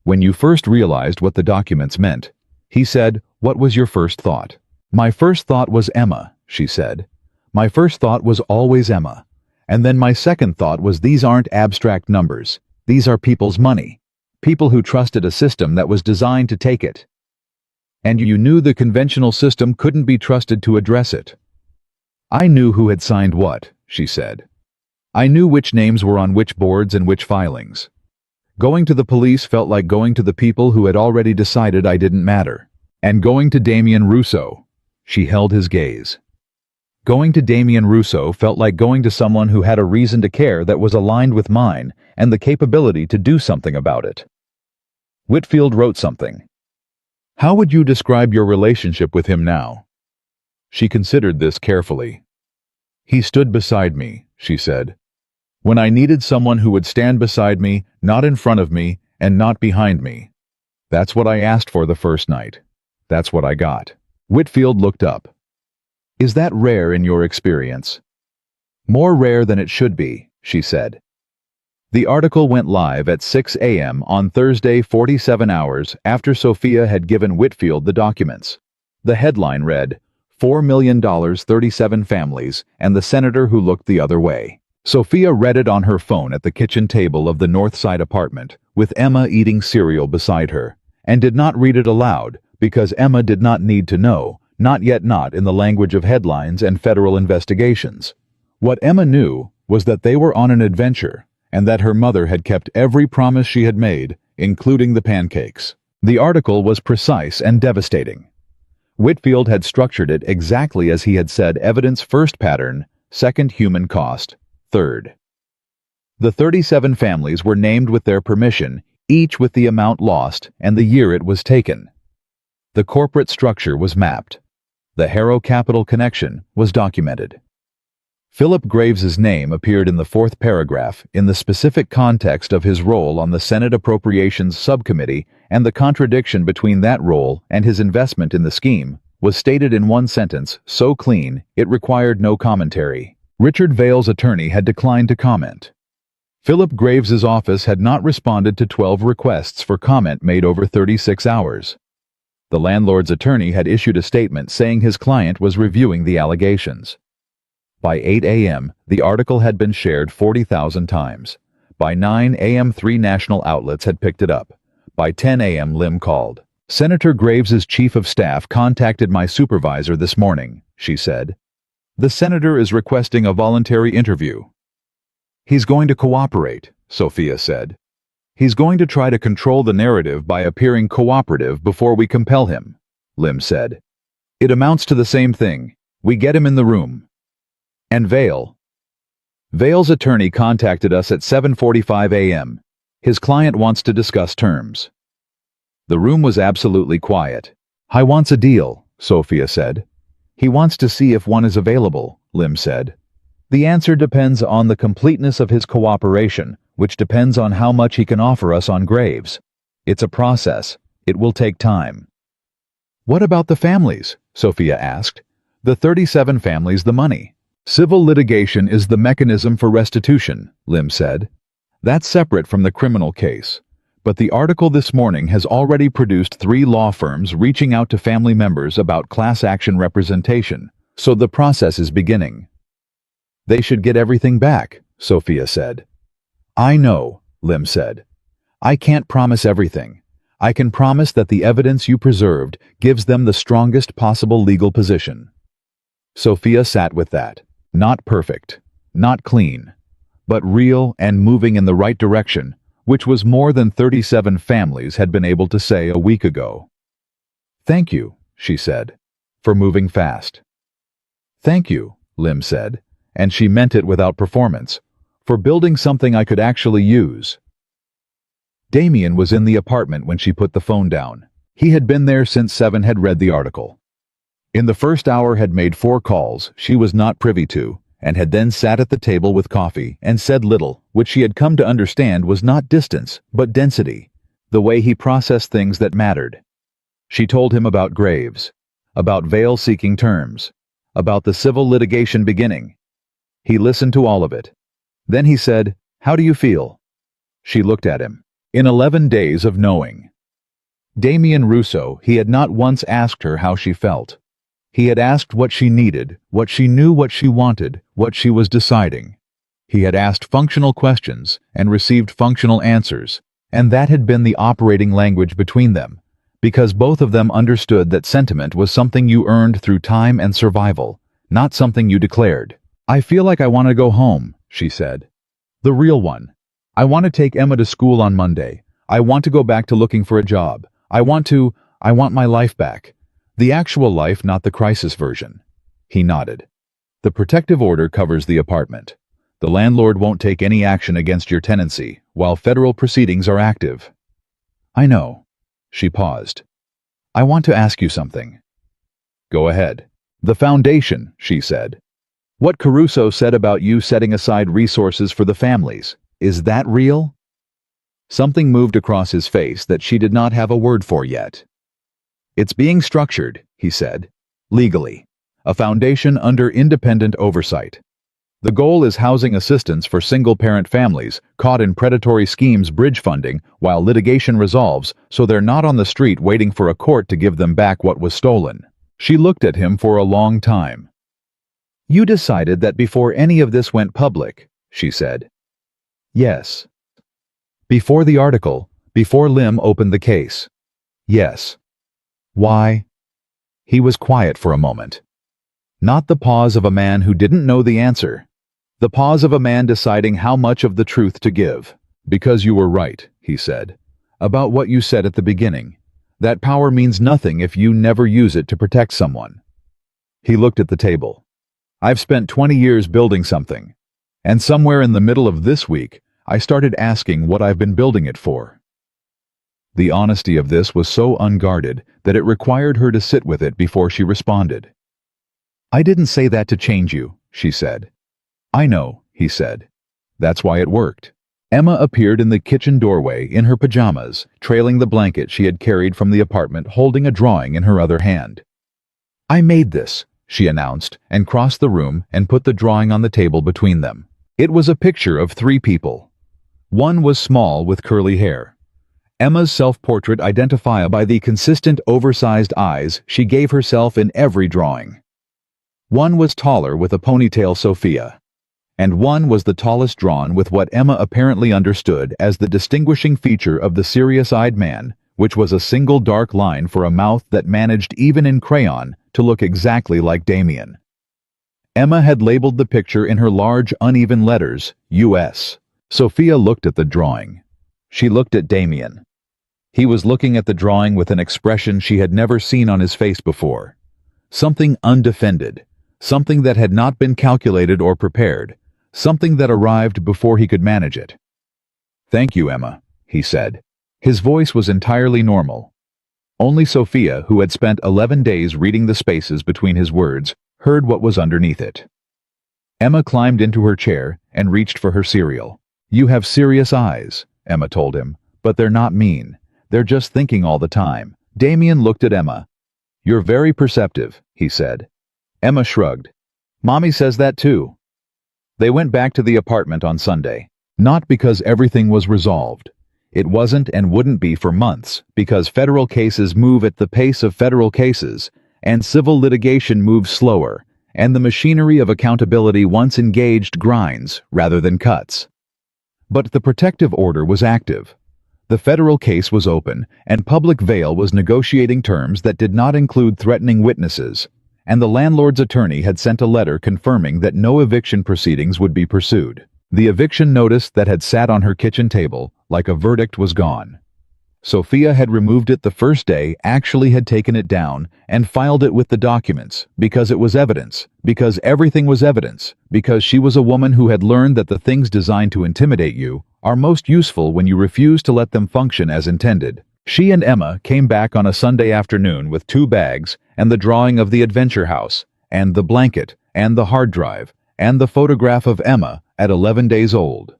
"When you first realized what the documents meant," he said, "what was your first thought?" "My first thought was Emma," she said. "My first thought was always Emma. And then my second thought was these aren't abstract numbers. These are people's money. People who trusted a system that was designed to take it. And you knew the conventional system couldn't be trusted to address it." "I knew who had signed what," she said. "I knew which names were on which boards and which filings. Going to the police felt like going to the people who had already decided I didn't matter. And going to Damien Russo," she held his gaze. "Going to Damien Russo felt like going to someone who had a reason to care that was aligned with mine and the capability to do something about it." Whitfield wrote something. "How would you describe your relationship with him now?" She considered this carefully. "He stood beside me," she said. "When I needed someone who would stand beside me, not in front of me, and not behind me. That's what I asked for the first night. That's what I got." Whitfield looked up. "Is that rare in your experience?" "More rare than it should be," she said. The article went live at 6 a.m. on Thursday, 47 hours after Sophia had given Whitfield the documents. The headline read, $4 million 37 families and the senator who looked the other way. Sophia read it on her phone at the kitchen table of the Northside apartment, with Emma eating cereal beside her, and did not read it aloud because Emma did not need to know, not yet not in the language of headlines and federal investigations. What Emma knew was that they were on an adventure and that her mother had kept every promise she had made, including the pancakes. The article was precise and devastating. Whitfield had structured it exactly as he had said: evidence first, pattern second, human cost third. The 37 families were named with their permission, each with the amount lost and the year it was taken. The corporate structure was mapped. The Harrow Capital connection was documented. Philip Graves's name appeared in the fourth paragraph in the specific context of his role on the Senate Appropriations Subcommittee, and the contradiction between that role and his investment in the scheme was stated in one sentence, so clean it required no commentary. Richard Vale's attorney had declined to comment. Philip Graves's office had not responded to 12 requests for comment made over 36 hours. The landlord's attorney had issued a statement saying his client was reviewing the allegations. By 8 a.m., the article had been shared 40,000 times. By 9 a.m., 3 national outlets had picked it up. By 10 a.m., Lim called. "Senator Graves's chief of staff contacted my supervisor this morning," she said. "The senator is requesting a voluntary interview." "He's going to cooperate," Sophia said. "He's going to try to control the narrative by appearing cooperative before we compel him," Lim said. "It amounts to the same thing. We get him in the room." "And Vale's attorney contacted us at 7:45 a.m. His client wants to discuss terms." The room was absolutely quiet. "He wants a deal," Sophia said. "He wants to see if one is available," Lim said. "The answer depends on the completeness of his cooperation, which depends on how much he can offer us on Graves. It's a process. It will take time." "What about the families?" Sophia asked. "The 37 families, the money." "Civil litigation is the mechanism for restitution," Lim said. "That's separate from the criminal case. But the article this morning has already produced 3 law firms reaching out to family members about class action representation, so the process is beginning." "They should get everything back," Sophia said. "I know," Lim said. "I can't promise everything. I can promise that the evidence you preserved gives them the strongest possible legal position." Sophia sat with that. Not perfect, not clean, but real and moving in the right direction, which was more than 37 families had been able to say a week ago. "Thank you," she said, "for moving fast." "Thank you," Lim said, and she meant it without performance, "for building something I could actually use." Damien was in the apartment when she put the phone down. He had been there since 7 had read the article. In the first hour had made 4 calls she was not privy to, and had then sat at the table with coffee and said little, which she had come to understand was not distance, but density, the way he processed things that mattered. She told him about Graves, about Vale seeking terms, about the civil litigation beginning. He listened to all of it. Then he said, "How do you feel?" She looked at him. In 11 days of knowing Damien Russo, he had not once asked her how she felt. He had asked what she needed, what she knew, what she wanted, what she was deciding. He had asked functional questions and received functional answers, and that had been the operating language between them, because both of them understood that sentiment was something you earned through time and survival, not something you declared. "I feel like I want to go home," she said. "The real one. I want to take Emma to school on Monday. I want to go back to looking for a job. I want my life back. The actual life, not the crisis version." He nodded. "The protective order covers the apartment. The landlord won't take any action against your tenancy while federal proceedings are active." "I know." She paused. "I want to ask you something." "Go ahead." "The foundation," she said. "What Caruso said about you setting aside resources for the families, is that real?" Something moved across his face that she did not have a word for yet. "It's being structured," he said, "legally. A foundation under independent oversight. The goal is housing assistance for single-parent families caught in predatory schemes, bridge funding, while litigation resolves, so they're not on the street waiting for a court to give them back what was stolen." She looked at him for a long time. "You decided that before any of this went public," she said. "Yes. Before the article, before Lim opened the case. Yes. Why? He was quiet for a moment. Not the pause of a man who didn't know the answer. The pause of a man deciding how much of the truth to give. Because you were right, he said. About what you said at the beginning. That power means nothing if you never use it to protect someone. He looked at the table. I've spent 20 years building something. And somewhere in the middle of this week, I started asking what I've been building it for. The honesty of this was so unguarded that it required her to sit with it before she responded. I didn't say that to change you, she said. I know, he said. That's why it worked. Emma appeared in the kitchen doorway in her pajamas, trailing the blanket she had carried from the apartment, holding a drawing in her other hand. I made this, she announced, and crossed the room and put the drawing on the table between them. It was a picture of 3 people. One was small with curly hair. Emma's self-portrait identified by the consistent oversized eyes she gave herself in every drawing. One was taller with a ponytail, Sophia. And one was the tallest, drawn with what Emma apparently understood as the distinguishing feature of the serious-eyed man, which was a single dark line for a mouth that managed, even in crayon, to look exactly like Damien. Emma had labeled the picture in her large, uneven letters, U.S. Sophia looked at the drawing. She looked at Damien. He was looking at the drawing with an expression she had never seen on his face before. Something undefended, something that had not been calculated or prepared, something that arrived before he could manage it. Thank you, Emma, he said. His voice was entirely normal. Only Sophia, who had spent 11 days reading the spaces between his words, heard what was underneath it. Emma climbed into her chair and reached for her cereal. You have serious eyes, Emma told him, but they're not mean. They're just thinking all the time. Damien looked at Emma. You're very perceptive, he said. Emma shrugged. Mommy says that too. They went back to the apartment on Sunday. Not because everything was resolved. It wasn't and wouldn't be for months, because federal cases move at the pace of federal cases, and civil litigation moves slower, and the machinery of accountability once engaged grinds rather than cuts. But the protective order was active. The federal case was open, and Public Veil was negotiating terms that did not include threatening witnesses, and the landlord's attorney had sent a letter confirming that no eviction proceedings would be pursued. The eviction notice that had sat on her kitchen table, like a verdict, was gone. Sophia had removed it the first day, actually had taken it down, and filed it with the documents, because it was evidence, because everything was evidence, because she was a woman who had learned that the things designed to intimidate you are most useful when you refuse to let them function as intended. She and Emma came back on a Sunday afternoon with 2 bags, and the drawing of the adventure house, and the blanket, and the hard drive, and the photograph of Emma at 11 days old.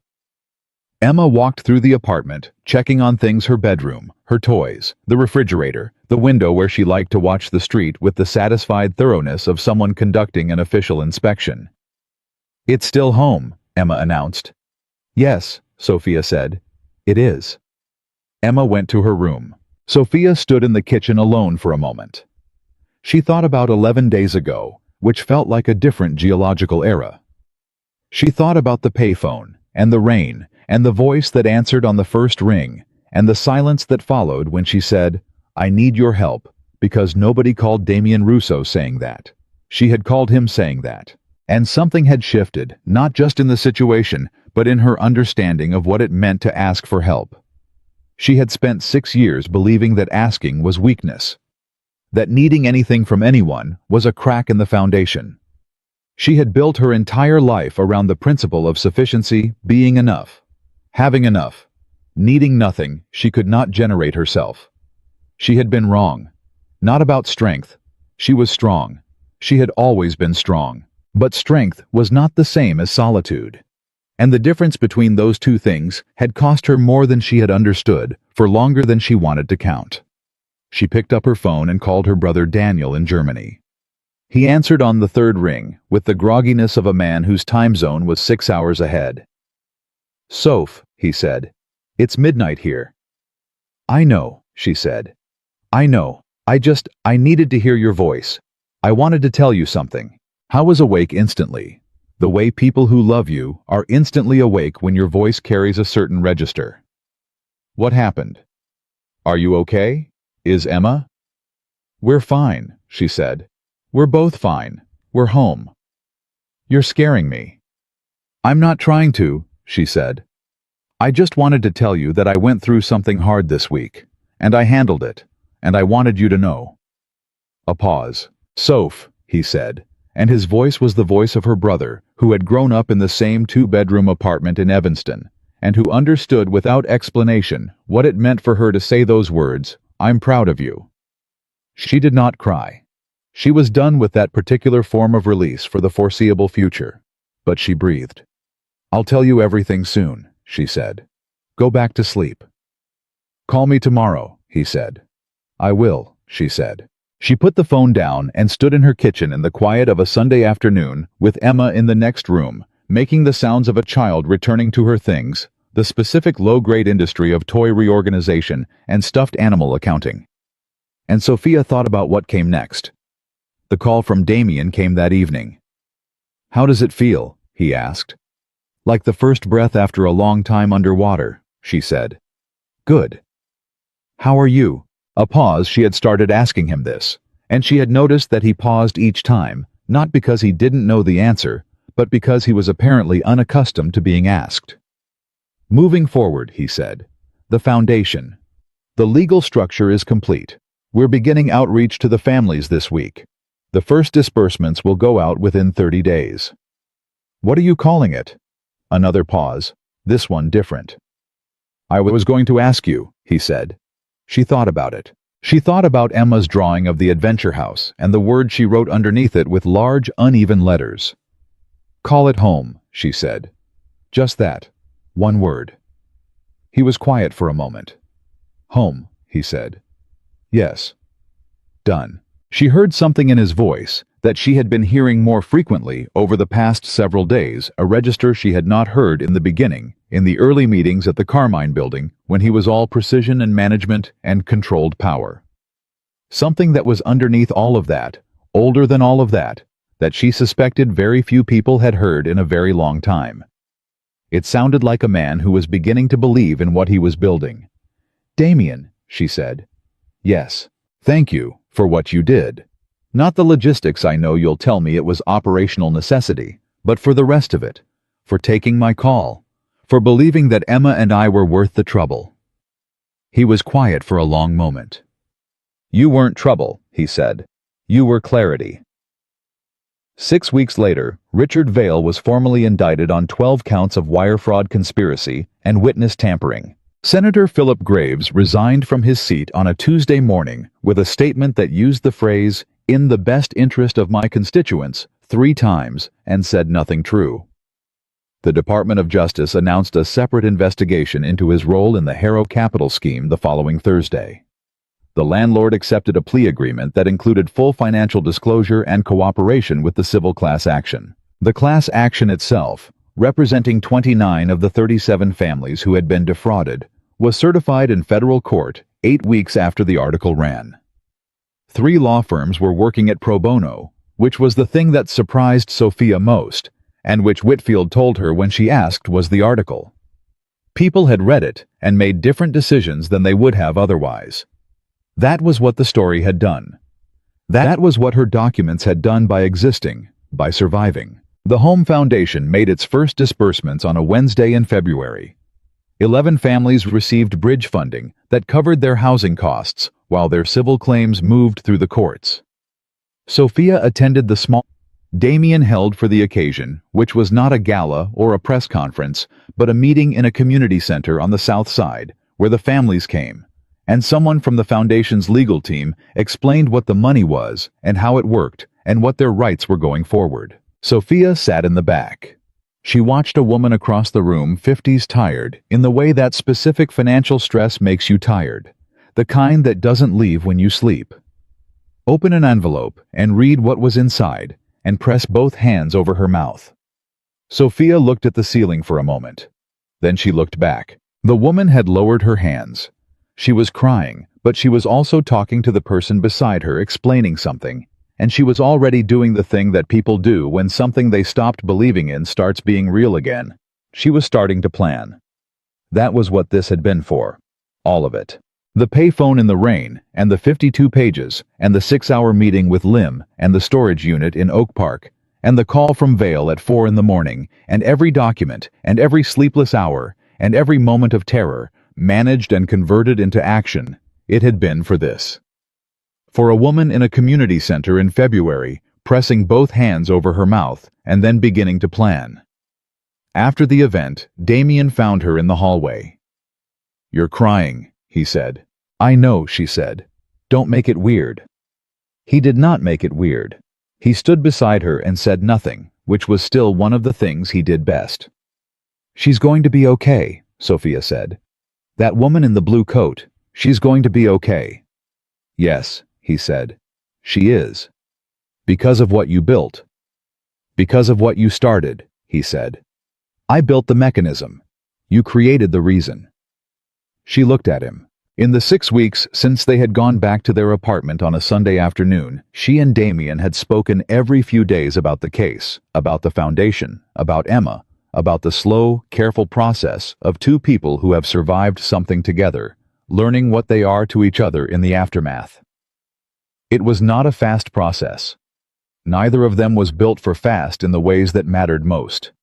Emma walked through the apartment, checking on things: her bedroom, her toys, the refrigerator, the window where she liked to watch the street, with the satisfied thoroughness of someone conducting an official inspection. It's still home, Emma announced. Yes, Sophia said. It is. Emma went to her room. Sophia stood in the kitchen alone for a moment. She thought about 11 days ago, which felt like a different geological era. She thought about the payphone, and the rain, and the voice that answered on the first ring, and the silence that followed when she said, I need your help, because nobody called Damien Russo saying that. She had called him saying that. And something had shifted, not just in the situation, but in her understanding of what it meant to ask for help. She had spent 6 years believing that asking was weakness, that needing anything from anyone was a crack in the foundation. She had built her entire life around the principle of sufficiency, being enough, having enough, needing nothing she could not generate herself. She had been wrong. Not about strength. She was strong. She had always been strong. But strength was not the same as solitude. And the difference between those two things had cost her more than she had understood, for longer than she wanted to count. She picked up her phone and called her brother Daniel in Germany. He answered on the 3rd ring, with the grogginess of a man whose time zone was 6 hours ahead. Soph, he said. It's midnight here. I know, she said. I know. I needed to hear your voice. I wanted to tell you something. I was awake instantly. The way people who love you are instantly awake when your voice carries a certain register. What happened? Are you okay? Is Emma? We're fine, she said. We're both fine. We're home. You're scaring me. I'm not trying to, she said. I just wanted to tell you that I went through something hard this week, and I handled it, and I wanted you to know. A pause. Soph, he said, and his voice was the voice of her brother, who had grown up in the same two-bedroom apartment in Evanston, and who understood without explanation what it meant for her to say those words, I'm proud of you. She did not cry. She was done with that particular form of release for the foreseeable future, but she breathed. I'll tell you everything soon, she said. Go back to sleep. Call me tomorrow, he said. I will, she said. She put the phone down and stood in her kitchen in the quiet of a Sunday afternoon with Emma in the next room, making the sounds of a child returning to her things, the specific low-grade industry of toy reorganization and stuffed animal accounting. And Sophia thought about what came next. The call from Damien came that evening. How does it feel? He asked. Like the first breath after a long time underwater, she said. Good. How are you? A pause. She had started asking him this, and she had noticed that he paused each time, not because he didn't know the answer, but because he was apparently unaccustomed to being asked. Moving forward, he said. The foundation. The legal structure is complete. We're beginning outreach to the families this week. The first disbursements will go out within 30 days. What are you calling it? Another pause, this one different. I was going to ask you, he said. She thought about it. She thought about Emma's drawing of the adventure house and the word she wrote underneath it with large, uneven letters. Call it home, she said. Just that. One word. He was quiet for a moment. Home, he said. Yes. Done. She heard something in his voice that she had been hearing more frequently over the past several days, a register she had not heard in the beginning, in the early meetings at the Carmine building when he was all precision and management and controlled power. Something that was underneath all of that, older than all of that she suspected very few people had heard in a very long time. It sounded like a man who was beginning to believe in what he was building. Damien, she said. Yes. Thank you for what you did. Not the logistics, I know you'll tell me it was operational necessity, but for the rest of it, for taking my call, for believing that Emma and I were worth the trouble. He was quiet for a long moment. You weren't trouble, he said. You were clarity. 6 weeks later, Richard Vail was formally indicted on 12 counts of wire fraud conspiracy and witness tampering. Senator Philip Graves resigned from his seat on a Tuesday morning with a statement that used the phrase, "in the best interest of my constituents," 3 times and said nothing true. The Department of Justice announced a separate investigation into his role in the Harrow Capital scheme the following Thursday. The landlord accepted a plea agreement that included full financial disclosure and cooperation with the civil class action. The class action itself, representing 29 of the 37 families who had been defrauded, was certified in federal court 8 weeks after the article ran. 3 law firms were working at pro bono, which was the thing that surprised Sophia most, and which Whitfield told her when she asked was the article. People had read it and made different decisions than they would have otherwise. That was what the story had done. That was what her documents had done by existing, by surviving. The Home Foundation made its first disbursements on a Wednesday in February. 11 families received bridge funding that covered their housing costs while their civil claims moved through the courts. Sophia attended the small Damien held for the occasion, which was not a gala or a press conference, but a meeting in a community center on the south side, where the families came, and someone from the foundation's legal team explained what the money was and how it worked and what their rights were going forward. Sophia sat in the back. She watched a woman across the room, 50s, tired, in the way that specific financial stress makes you tired, the kind that doesn't leave when you sleep. Open an envelope and read what was inside, and press both hands over her mouth. Sophia looked at the ceiling for a moment. Then she looked back. The woman had lowered her hands. She was crying, but she was also talking to the person beside her, explaining something, and she was already doing the thing that people do when something they stopped believing in starts being real again. She was starting to plan. That was what this had been for. All of it. The payphone in the rain, and the 52 pages, and the 6-hour meeting with Lim and the storage unit in Oak Park, and the call from Vale at 4 in the morning, and every document, and every sleepless hour, and every moment of terror, managed and converted into action, it had been for this. For a woman in a community center in February, pressing both hands over her mouth, and then beginning to plan. After the event, Damien found her in the hallway. "You're crying," he said. "I know," she said. "Don't make it weird." He did not make it weird. He stood beside her and said nothing, which was still one of the things he did best. "She's going to be okay," Sophia said. "That woman in the blue coat, she's going to be okay." "Yes," he said. "She is. Because of what you built. Because of what you started," he said. "I built the mechanism. You created the reason." She looked at him. In the 6 weeks since they had gone back to their apartment on a Sunday afternoon, she and Damien had spoken every few days about the case, about the foundation, about Emma, about the slow, careful process of two people who have survived something together, learning what they are to each other in the aftermath. It was not a fast process. Neither of them was built for fast in the ways that mattered most.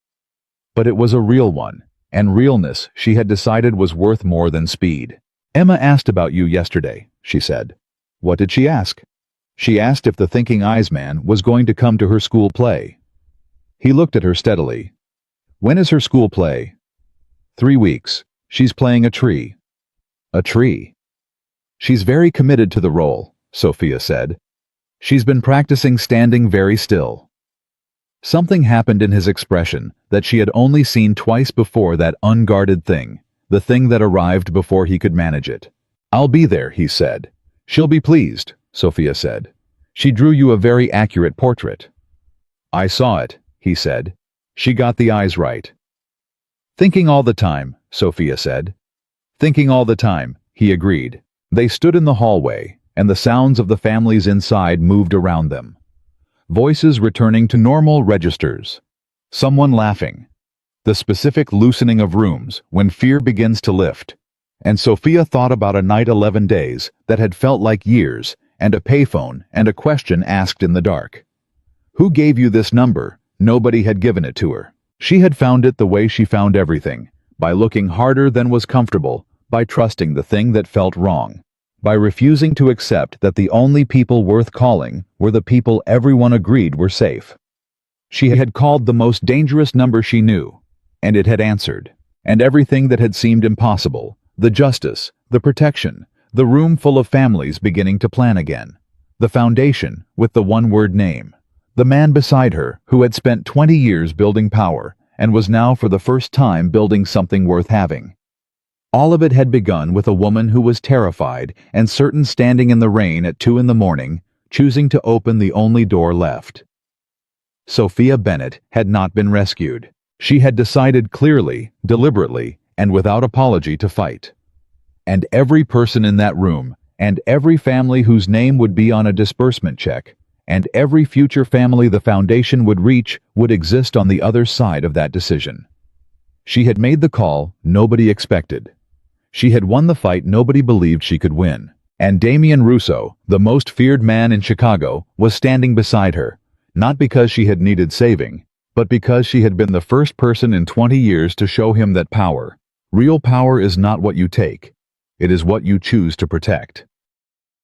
But it was a real one, and realness she had decided was worth more than speed. "Emma asked about you yesterday," she said. "What did she ask?" "She asked if the Thinking Eyes man was going to come to her school play." He looked at her steadily. "When is her school play?" 3 weeks. She's playing a tree." "A tree?" "She's very committed to the role," Sophia said. "She's been practicing standing very still." Something happened in his expression that she had only seen twice before, that unguarded thing, the thing that arrived before he could manage it. "I'll be there," he said. "She'll be pleased," Sophia said. "She drew you a very accurate portrait." "I saw it," he said. "She got the eyes right." "Thinking all the time," Sophia said. "Thinking all the time," he agreed. They stood in the hallway, and the sounds of the families inside moved around them. Voices returning to normal registers. Someone laughing. The specific loosening of rooms when fear begins to lift. And Sophia thought about a night 11 days that had felt like years, and a payphone and a question asked in the dark. Who gave you this number? Nobody had given it to her. She had found it the way she found everything, by looking harder than was comfortable, by trusting the thing that felt wrong, by refusing to accept that the only people worth calling were the people everyone agreed were safe. She had called the most dangerous number she knew, and it had answered. And everything that had seemed impossible, the justice, the protection, the room full of families beginning to plan again, the foundation with the one-word name, the man beside her who had spent 20 years building power and was now for the first time building something worth having. All of it had begun with a woman who was terrified and certain, standing in the rain at 2 in the morning, choosing to open the only door left. Sophia Bennett had not been rescued. She had decided clearly, deliberately, and without apology to fight. And every person in that room, and every family whose name would be on a disbursement check, and every future family the foundation would reach, would exist on the other side of that decision. She had made the call nobody expected. She had won the fight nobody believed she could win. And Damien Russo, the most feared man in Chicago, was standing beside her, not because she had needed saving, but because she had been the first person in 20 years to show him that power, real power, is not what you take. It is what you choose to protect.